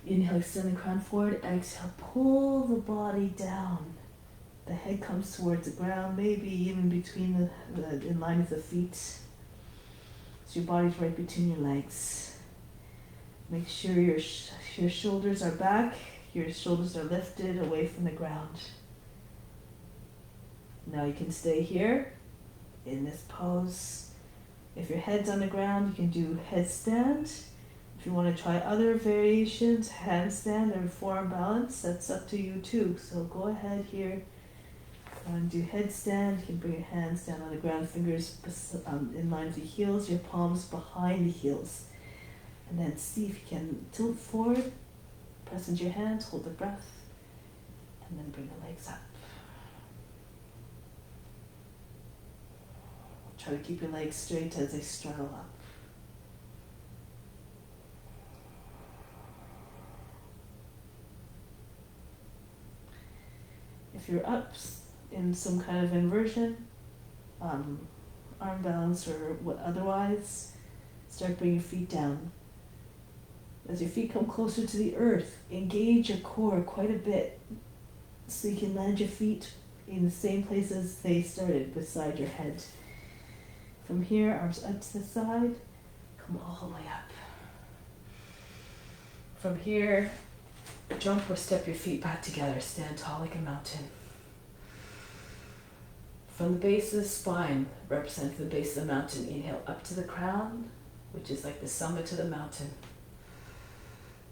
Inhale, extend the crown forward. Exhale, pull the body down. The head comes towards the ground, maybe even between in line with the feet. So your body's right between your legs. Make sure your shoulders are back, your shoulders are lifted away from the ground. Now you can stay here in this pose. If your head's on the ground, you can do headstand. If you want to try other variations, handstand or forearm balance, that's up to you too. So go ahead here and do headstand. You can bring your hands down on the ground, fingers in line with the heels, your palms behind the heels. And then see if you can tilt forward, press into your hands, hold the breath, and then bring the legs up. Try to keep your legs straight as they straddle up. If you're up in some kind of inversion, arm balance or what otherwise, start bringing your feet down. As your feet come closer to the earth, engage your core quite a bit so you can land your feet in the same place as they started, beside your head. From here, arms up to the side, come all the way up. From here, jump or step your feet back together, stand tall like a mountain. From the base of the spine, represent the base of the mountain, inhale up to the crown, which is like the summit to the mountain.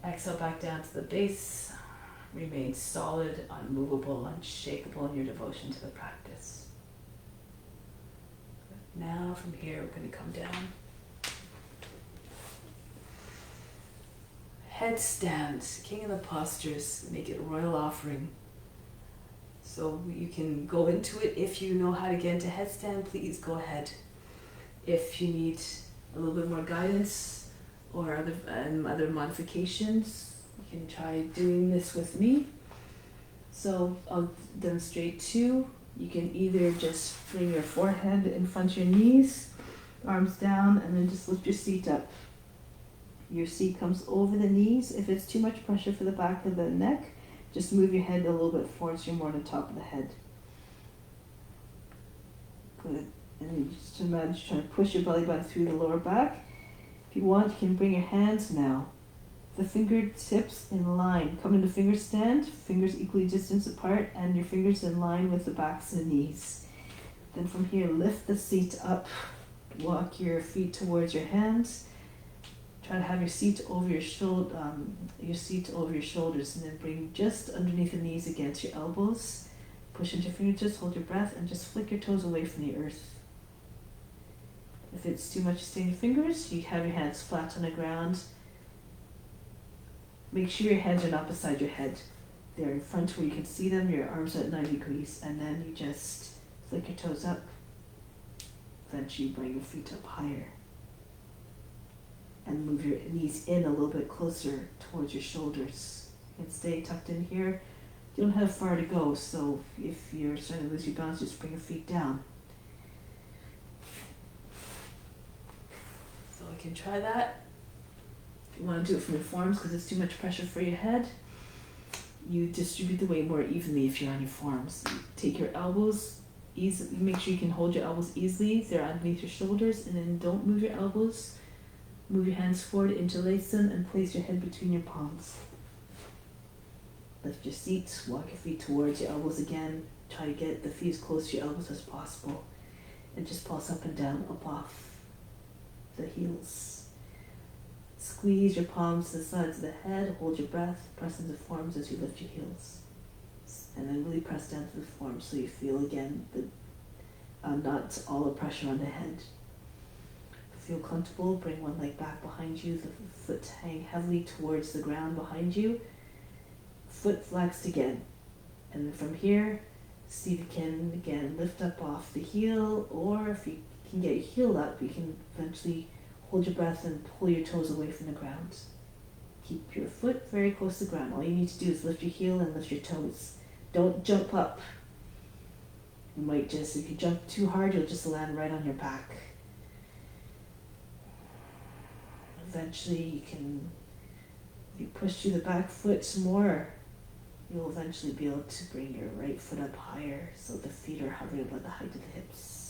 Exhale back down to the base, remain solid, unmovable, unshakable in your devotion to the practice. Now from here, we're going to come down. Headstand, king of the postures, make it a royal offering. So you can go into it. If you know how to get into headstand, please go ahead. If you need a little bit more guidance or other modifications, you can try doing this with me. So I'll demonstrate two. You can either just bring your forehead in front of your knees, arms down, and then just lift your seat up. Your seat comes over the knees. If it's too much pressure for the back of the neck, just move your head a little bit forward so you're more on the top of the head. Good. And then just imagine you're trying to push your belly button through the lower back. If you want, you can bring your hands now. The fingertips in line. Come into finger stand, fingers equally distanced apart, and your fingers in line with the backs of the knees. Then from here, lift the seat up. Walk your feet towards your hands. Try to have your seat over your shoulders, and then bring just underneath the knees against your elbows. Push into your fingertips, hold your breath, and just flick your toes away from the earth. If it's too much to stay in your fingers, you have your hands flat on the ground. Make sure your hands are not beside your head. They're in front where you can see them, your arms are at 90 degrees, and then you just flick your toes up. Eventually bring your feet up higher. And move your knees in a little bit closer towards your shoulders. You can stay tucked in here. You don't have far to go, so if you're starting to lose your balance, just bring your feet down. So we can try that. If you want to do it from your forearms because it's too much pressure for your head, you distribute the weight more evenly if you're on your forearms. You take your elbows easily, make sure you can hold your elbows easily. They're underneath your shoulders, and then don't move your elbows. Move your hands forward, interlace them, and place your head between your palms. Lift your seat, walk your feet towards your elbows again. Try to get the feet as close to your elbows as possible. And just pulse up and down, up off the heels. Squeeze your palms to the sides of the head, hold your breath, press into the forearms as you lift your heels. And then really press down to the forearms so you feel again not all the pressure on the head. Feel comfortable, bring one leg back behind you, the foot hang heavily towards the ground behind you. Foot flexed again. And then from here, see if you can again lift up off the heel, or if you can get your heel up, you can eventually hold your breath and pull your toes away from the ground. Keep your foot very close to the ground. All you need to do is lift your heel and lift your toes. Don't jump up. You might just, if you jump too hard, you'll just land right on your back. Eventually you can, if you push through the back foot some more, you'll eventually be able to bring your right foot up higher so the feet are hovering above the height of the hips.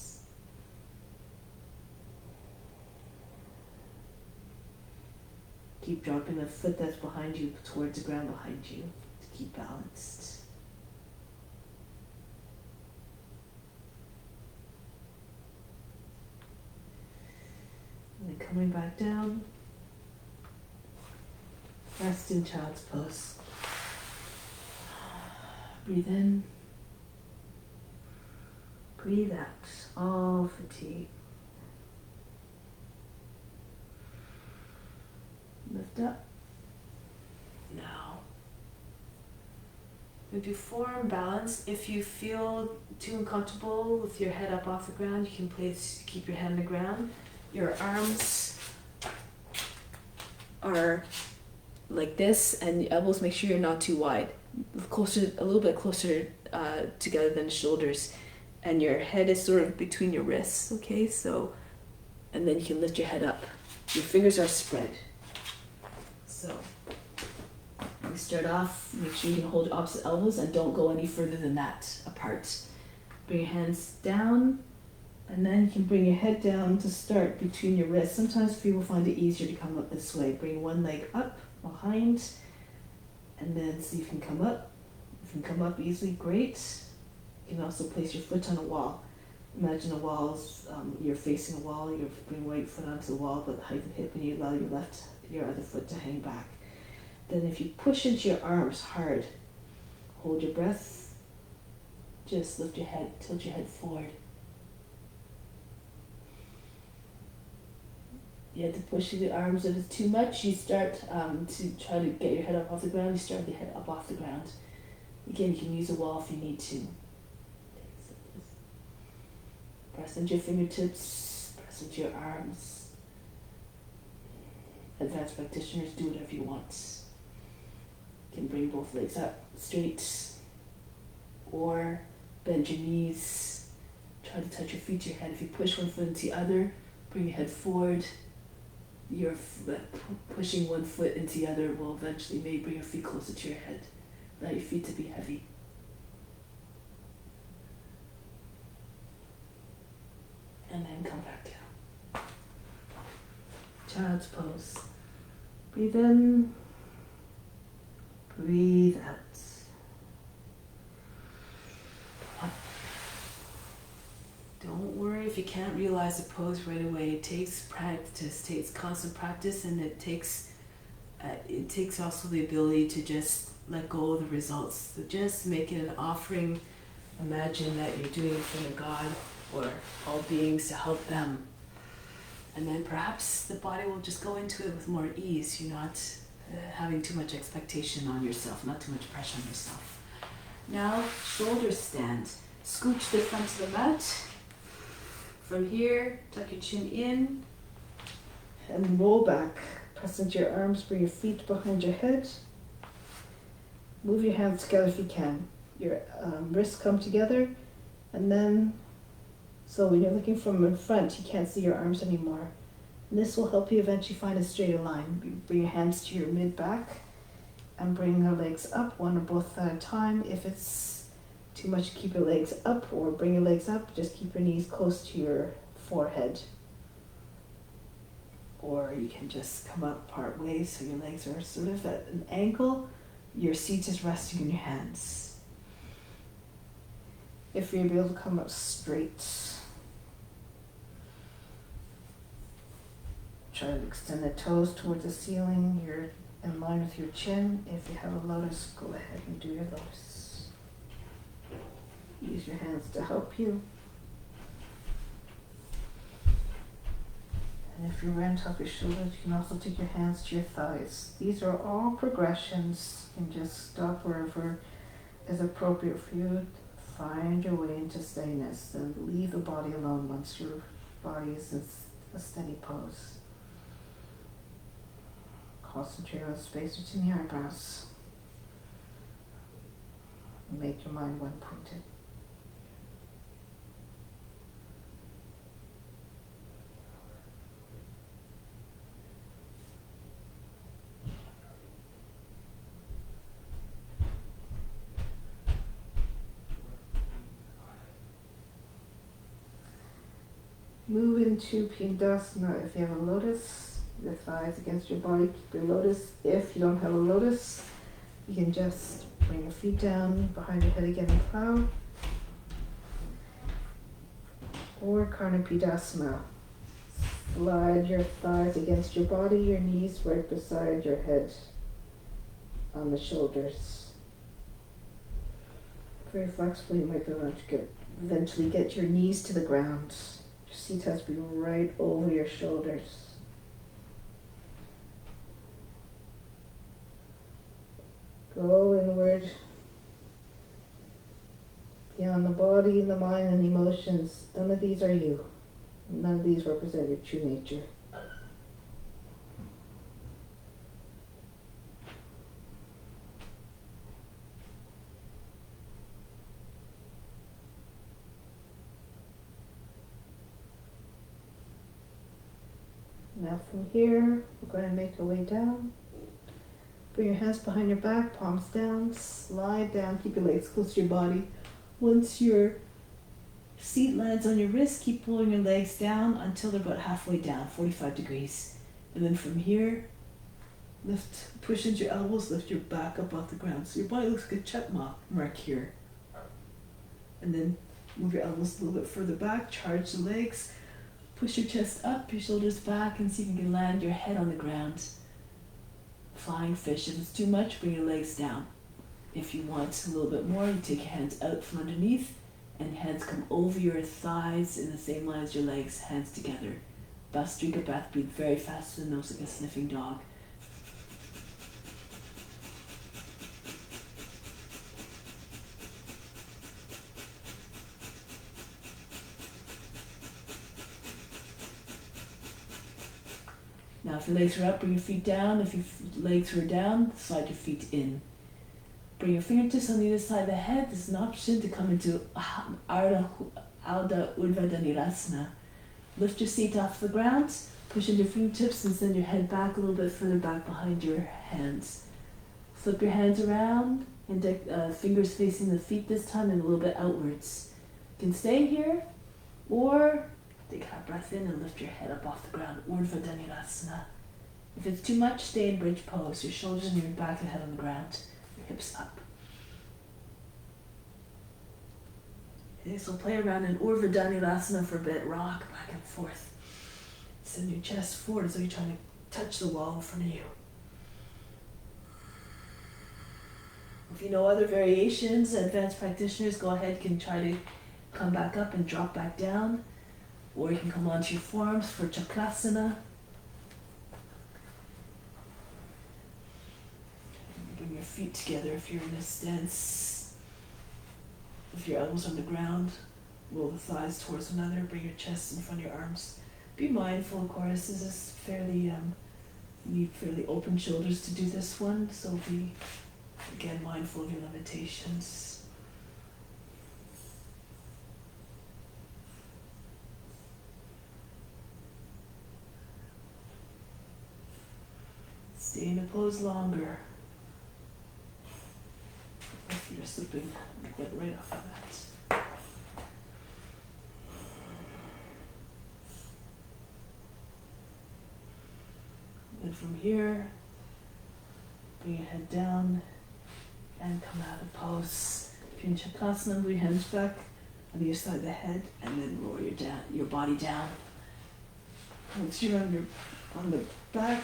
Keep dropping the foot that's behind you towards the ground behind you to keep balanced. coming back down. Rest in child's pose. Breathe in. Breathe out all fatigue. Lift up. Now, we do form balance. If you feel too uncomfortable with your head up off the ground, you can keep your head on the ground. Your arms are like this, and your elbows, make sure you're not too wide. Closer, a little bit closer together than the shoulders. And your head is sort of between your wrists, okay? So, and then you can lift your head up. Your fingers are spread. So, we start off, make sure you can hold your opposite elbows and don't go any further than that apart. Bring your hands down, and then you can bring your head down to start between your wrists. Sometimes people find it easier to come up this way. Bring one leg up behind, and then see if you can come up. If you can come up easily, great. You can also place your foot on a wall. Imagine a wall, you're facing a wall, you bring your right foot onto the wall, but the height of the hip, and you allow your other foot to hang back. Then if you push into your arms hard, hold your breath, just lift your head, tilt your head forward. You have to push through the arms. If it's too much, you start to try to get your head up off the ground, you start with your head up off the ground. Again, you can use a wall if you need to. Press into your fingertips, press into your arms. Advanced practitioners, do whatever you want. You can bring both legs up straight, or bend your knees. Try to touch your feet to your head. If you push one foot into the other, bring your head forward. You're pushing one foot into the other will eventually maybe bring your feet closer to your head. Allow your feet to be heavy. And then come back down. Child's pose. Breathe in. Breathe out. Don't worry if you can't realize the pose right away. It takes practice, takes constant practice, and it takes also the ability to just let go of the results. So just make it an offering. Imagine that you're doing it for God or all beings to help them. And then perhaps the body will just go into it with more ease. You're not having too much expectation on yourself, not too much pressure on yourself. Now, shoulder stand. Scooch the front of the mat. From here, tuck your chin in and roll back. Press into your arms, bring your feet behind your head. Move your hands together if you can. Your wrists come together, and then, so when you're looking from in front, you can't see your arms anymore. And this will help you eventually find a straighter line. Bring your hands to your mid-back and bring your legs up, one or both at a time. If it's too much, keep your legs up, or bring your legs up, just keep your knees close to your forehead. Or you can just come up part ways so your legs are sort of at an angle. Your seat is resting in your hands. If you're able to come up straight, try to extend the toes towards the ceiling. You're in line with your chin. If you have a lotus, go ahead and do your lotus. Use your hands to help you. And if you're ready to up your shoulders, you can also take your hands to your thighs. These are all progressions. You can just stop wherever is appropriate for you. Find your way into steadiness and leave the body alone once your body is in a steady pose. Concentrate on the space between the eyebrows. Make your mind one-pointed. Move into Pindasana. If you have a lotus, your thighs against your body, keep your lotus. If you don't have a lotus, you can just bring your feet down behind your head again and plow. Or Karna Pindasana. Slide your thighs against your body, your knees right beside your head on the shoulders. Very flexible. You might be able to eventually get your knees to the ground. Your seat has to be right over your shoulders. Go inward, beyond the body, the mind, and the emotions. None of these are you. None of these represent your true nature. Now from here, we're going to make our way down. Bring your hands behind your back, palms down, slide down, keep your legs close to your body. Once your seat lands on your wrist, keep pulling your legs down until they're about halfway down, 45 degrees. And then from here, push into your elbows, lift your back up off the ground. So your body looks like a check mark here. And then move your elbows a little bit further back, charge the legs, push your chest up, your shoulders back, and see if you can land your head on the ground. Flying fish. If it's too much, bring your legs down. If you want a little bit more, you take your hands out from underneath, and hands come over your thighs in the same line as your legs, hands together. Bastrika breath, breathe very fast through the nose like a sniffing dog. Now if your legs are up, bring your feet down. If your legs were down, slide your feet in. Bring your fingertips on the other side of the head. There's an option to come into Ardha Urdhva Dhanurasana. Lift your seat off the ground, push into your fingertips and send your head back a little bit further back behind your hands. Flip your hands around, and fingers facing the feet this time and a little bit outwards. You can stay here, or take a breath in and lift your head up off the ground, Urdhva Dhanurasana. If it's too much, stay in bridge pose. Your shoulders and your back and head on the ground, your hips up. Okay, so play around in Urdhva Dhanurasana for a bit. Rock back and forth. Send your chest forward as though you're trying to touch the wall in front of you. If you know other variations, advanced practitioners, go ahead, you can try to come back up and drop back down. Or you can come onto your forearms for Chakrasana. Bring your feet together if you're in this stance. If your elbows on the ground, roll the thighs towards one another, bring your chest in front of your arms. Be mindful, of course, this is fairly, you need fairly open shoulders to do this one, so be, again, mindful of your limitations. Stay in a pose longer. If you're slipping, get right off of that. And from here, bring your head down and come out of pose. If you're in Chakrasana, move your hands back on the other side of the head and then roll your body down. Once you're on the back,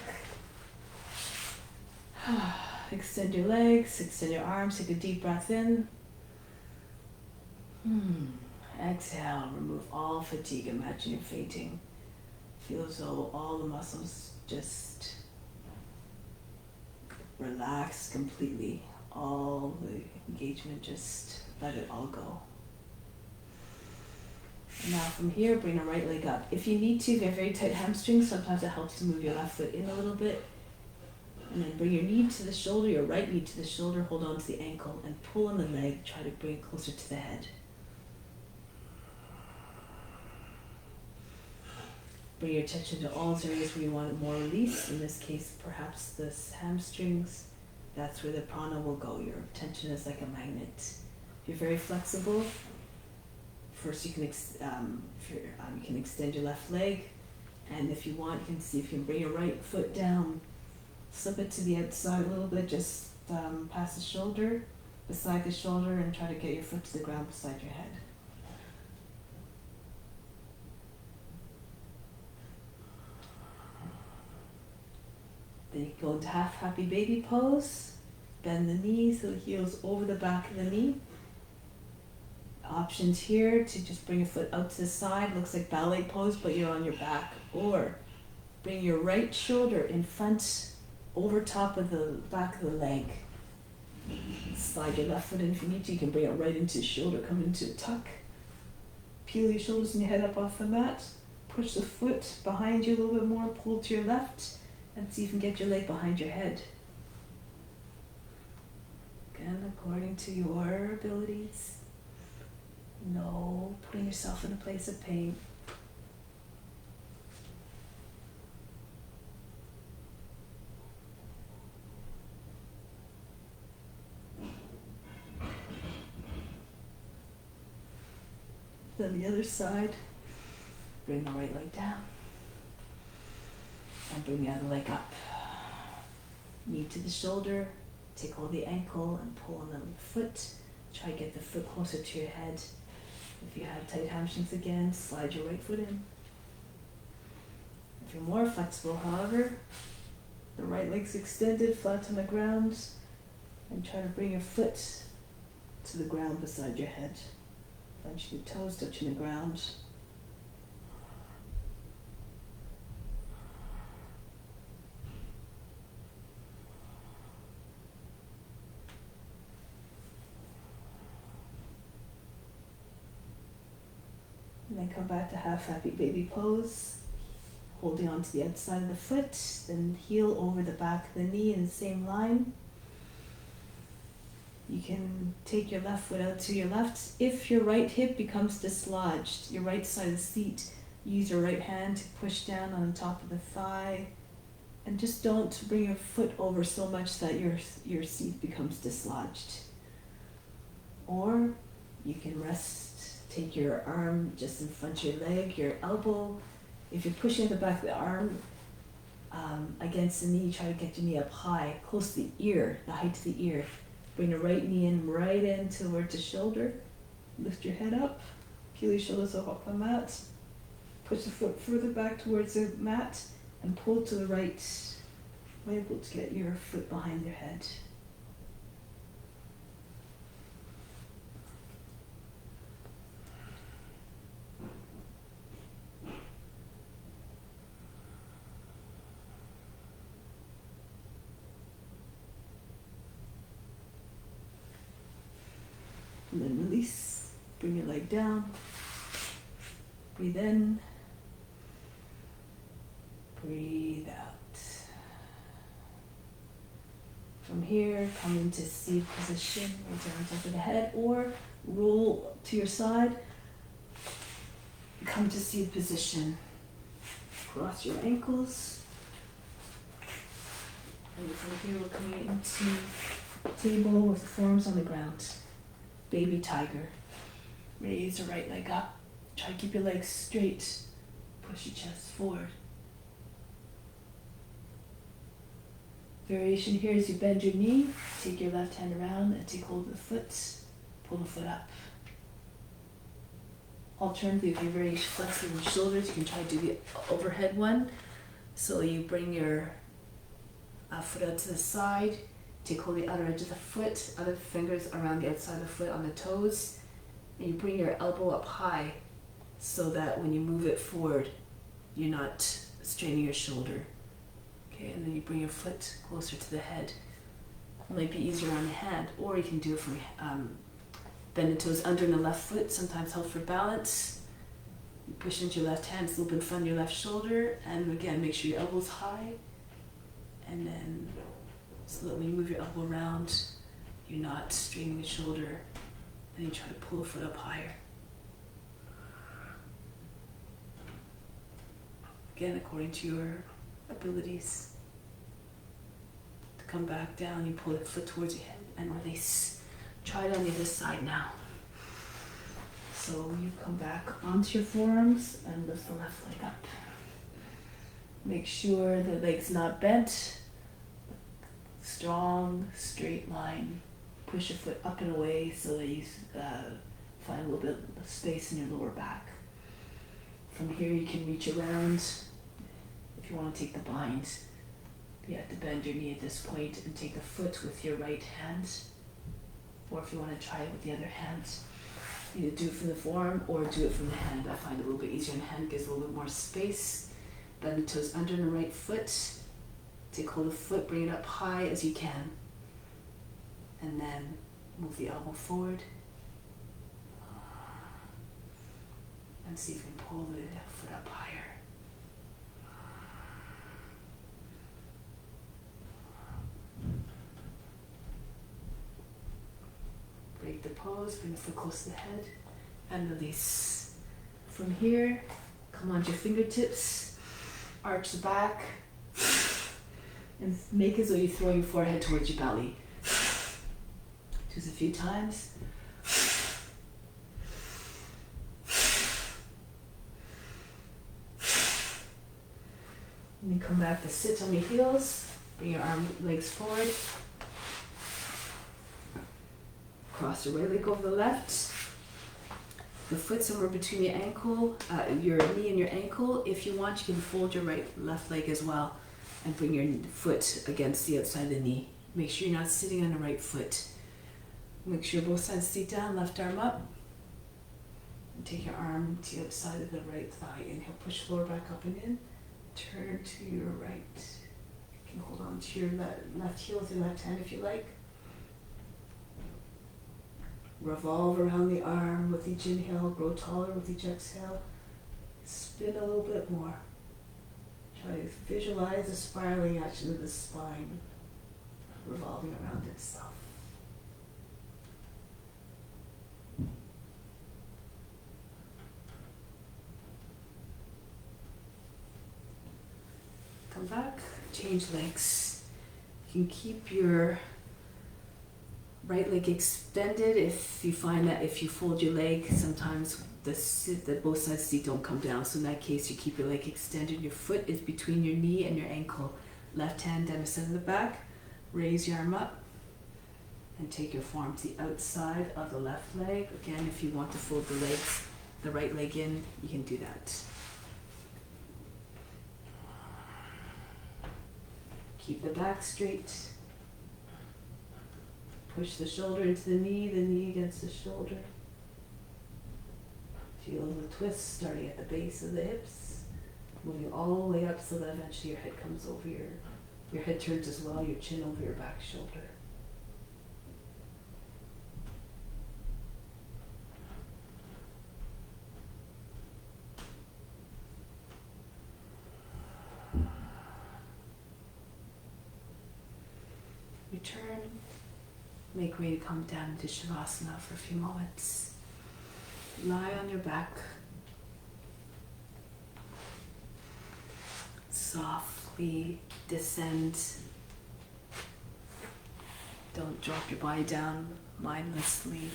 extend your legs, extend your arms, take a deep breath in. Exhale, remove all fatigue. Imagine you're fainting. Feel as though all the muscles just relax completely. All the engagement, just let it all go. And now from here, bring the right leg up. If you need to, if you have very tight hamstrings, sometimes it helps to move your left foot in a little bit. And then bring your knee to the shoulder, your right knee to the shoulder, hold on to the ankle, and pull on the leg, try to bring it closer to the head. Bring your attention to all areas where you want more release. In this case, perhaps the hamstrings. That's where the prana will go. Your attention is like a magnet. If you're very flexible, first you can you can extend your left leg, and if you want, you can see if you can bring your right foot down, slip it to the outside a little bit, just past the shoulder, beside the shoulder, and try to get your foot to the ground beside your head. Then you go into half happy baby pose. Bend the knee so the heel's over the back of the knee. Options here to just bring your foot out to the side. Looks like ballet pose, but you're on your back. Or bring your right shoulder in front, over top of the back of the leg. Slide your left foot in if you need to. You can bring it right into the shoulder, come into a tuck. Peel your shoulders and your head up off the mat. Push the foot behind you a little bit more, pull to your left, and see if you can get your leg behind your head. Again, according to your abilities. No putting yourself in a place of pain. Then the other side, bring the right leg down and bring the other leg up. Knee to the shoulder, take hold of the ankle and pull on the foot. Try to get the foot closer to your head. If you have tight hamstrings again, slide your right foot in. If you're more flexible, however, the right leg's extended, flat on the ground, and try to bring your foot to the ground beside your head. Bunch your toes touching the ground. And then come back to half happy baby pose. Holding on to the outside of the foot, then heel over the back of the knee in the same line. You can take your left foot out to your left. If your right hip becomes dislodged, your right side of the seat, use your right hand to push down on the top of the thigh. And just don't bring your foot over so much that your seat becomes dislodged. Or you can rest, take your arm just in front of your leg, your elbow. If you're pushing the back of the arm against the knee, try to get your knee up high, close to the ear, the height of the ear. Bring the right knee in right in towards the shoulder. Lift your head up. Peel your shoulders up off the mat. Push the foot further back towards the mat and pull to the right. Be able to get your foot behind your head. And then release, bring your leg down, breathe in, breathe out. From here, come into seated position, raise your arms over the head, or roll to your side, come to seated position. Cross your ankles, and from here we're coming into table with the forearms on the ground. Baby tiger. Raise the right leg up. Try to keep your legs straight. Push your chest forward. Variation here is you bend your knee, take your left hand around and take hold of the foot, pull the foot up. Alternatively, if you're very flexible in the shoulders, you can try to do the overhead one. So you bring your foot out to the side, take hold of the outer edge of the foot, other fingers around the outside of the foot on the toes, and you bring your elbow up high so that when you move it forward, you're not straining your shoulder. Okay, and then you bring your foot closer to the head. It might be easier on the hand, or you can do it from bend the toes under the left foot, sometimes help for balance. You push into your left hand, slope in front of your left shoulder, and again, make sure your elbow's high, and then so that when you move your elbow around, you're not straining the shoulder, and you try to pull the foot up higher. Again, according to your abilities. To come back down, you pull the foot towards your head and release. Try it on the other side now. So you come back onto your forearms and lift the left leg up. Make sure the leg's not bent. Strong, straight line. Push your foot up and away so that you find a little bit of space in your lower back. From here you can reach around if you want to take the bind. You have to bend your knee at this point and take the foot with your right hand, or if you want to try it with the other hand, either do it from the forearm or do it from the hand. I find it a little bit easier in the hand, gives a little bit more space. Bend the toes under the right foot. Take hold of the foot, bring it up high as you can. And then move the elbow forward. And see if you can pull the foot up higher. Break the pose, bring the foot close to the head, and release. From here, come onto your fingertips, arch the back, and make as though you throw your forehead towards your belly. Do this a few times. And then come back to sit on your heels, bring your legs forward. Cross your right leg over the left. The foot somewhere between your ankle, your knee and your ankle. If you want, you can fold your left leg as well and bring your foot against the outside of the knee. Make sure you're not sitting on the right foot. Make sure both sides seat down, left arm up. And take your arm to the outside of the right thigh. Inhale, push lower back up and in. Turn to your right. You can hold on to your left heel with your left hand if you like. Revolve around the arm with each inhale, grow taller with each exhale. Spin a little bit more. Try to visualize the spiraling action of the spine revolving around itself. Come back, change legs. You can keep your right leg extended if you find that if you fold your leg, sometimes the both sides of the seat don't come down. So in that case, you keep your leg extended. Your foot is between your knee and your ankle. Left hand down the center of the back. Raise your arm up and take your forearm to the outside of the left leg. Again, if you want to fold the right leg in, you can do that. Keep the back straight. Push the shoulder into the knee against the shoulder. Feel the twist starting at the base of the hips, moving all the way up so that eventually your head comes over your head turns as well, your chin over your back shoulder. Return. Make way to come down into Shavasana for a few moments. Lie on your back. Softly descend. Don't drop your body down mindlessly.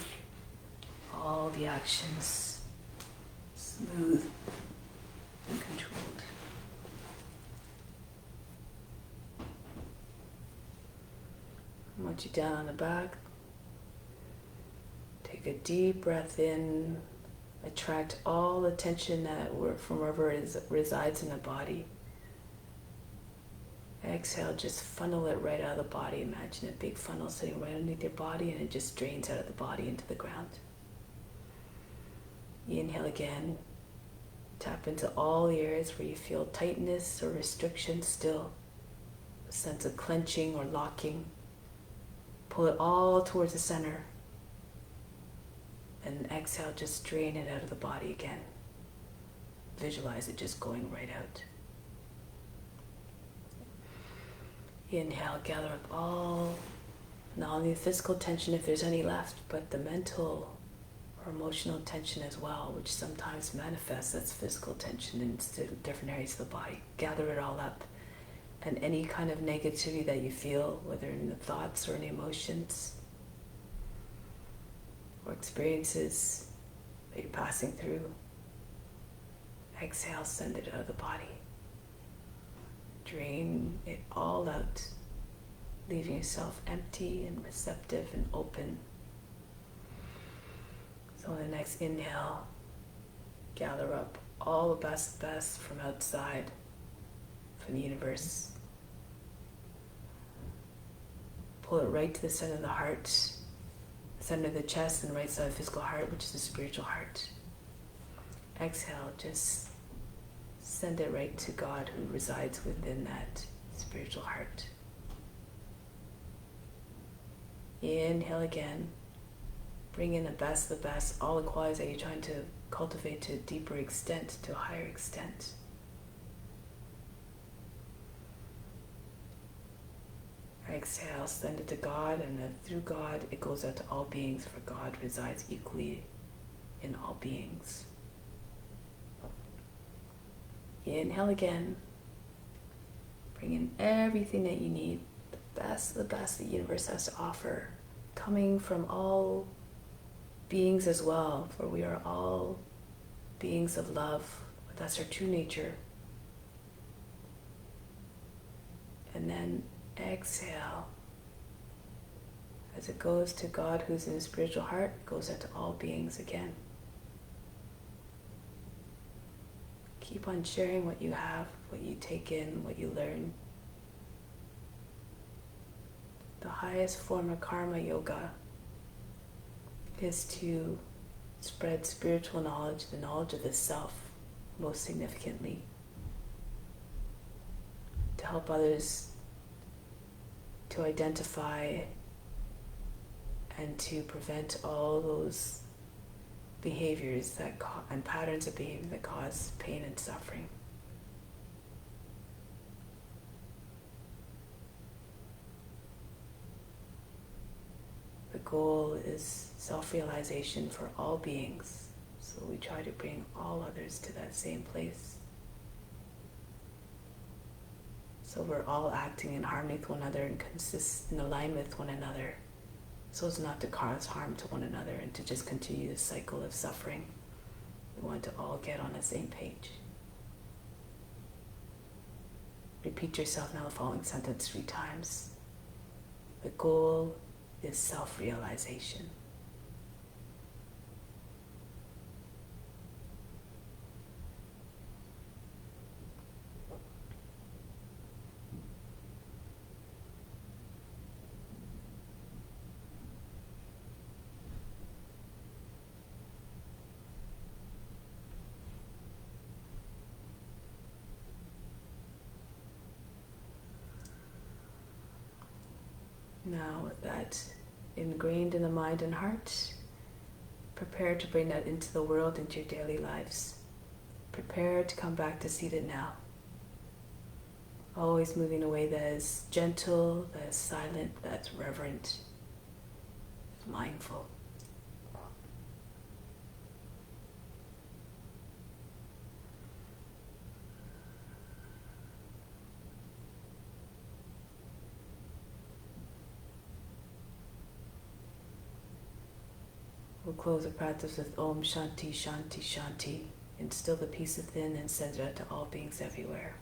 All the actions smooth and controlled. I want you down on the back. Take a deep breath in. Attract all the tension from wherever it resides in the body. Exhale, just funnel it right out of the body. Imagine a big funnel sitting right underneath your body and it just drains out of the body into the ground. Inhale again. Tap into all the areas where you feel tightness or restriction still. A sense of clenching or locking. Pull it all towards the center. And exhale, just drain it out of the body again. Visualize it just going right out. Inhale, gather up all, not only the physical tension if there's any left, but the mental or emotional tension as well, which sometimes manifests as physical tension in different areas of the body. Gather it all up. And any kind of negativity that you feel, whether in the thoughts or in the emotions or experiences that you're passing through, exhale, send it out of the body. Drain it all out, leaving yourself empty and receptive and open. So on the next inhale, gather up all the best from outside, from the universe. pull it right to the center of the heart, center of the chest, and right side of the physical heart, which is the spiritual heart. Exhale, just send it right to God who resides within that spiritual heart. Inhale again. Bring in the best, all the qualities that you're trying to cultivate to a deeper extent, to a higher extent. Exhale, send it to God, and then through God it goes out to all beings, for God resides equally in all beings. Inhale again. Bring in everything that you need, the best the universe has to offer, coming from all beings as well, for we are all beings of love. That's our true nature. And then exhale. As it goes to God who's in the spiritual heart, it goes out to all beings again. Keep on sharing what you have, what you take in, what you learn. The highest form of karma yoga is to spread spiritual knowledge, the knowledge of the self, most significantly, to help others to identify and to prevent all those behaviors that and patterns of behavior that cause pain and suffering. The goal is self-realization for all beings, so we try to bring all others to that same place. So we're all acting in harmony with one another and in alignment with one another, so as not to cause harm to one another and to just continue the cycle of suffering. We want to all get on the same page. Repeat yourself now the following sentence 3 times. The goal is self-realization. Now with that ingrained in the mind and heart, prepare to bring that into the world, into your daily lives. Prepare to come back to seated now. Always moving in a way that is gentle, that is silent, that's reverent, mindful. We'll close the practice with Om Shanti Shanti Shanti. Instill the peace within and send it out to all beings everywhere.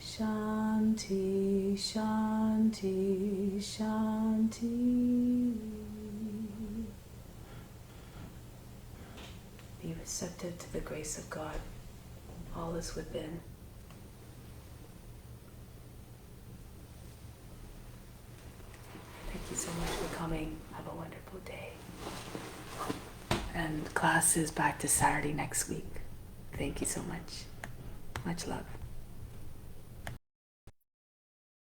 Shanti Shanti Shanti. Be receptive to the grace of God. All is within. Thank you so much for coming. Have a wonderful day. And class is back to Saturday next week. Thank you so much. Much love.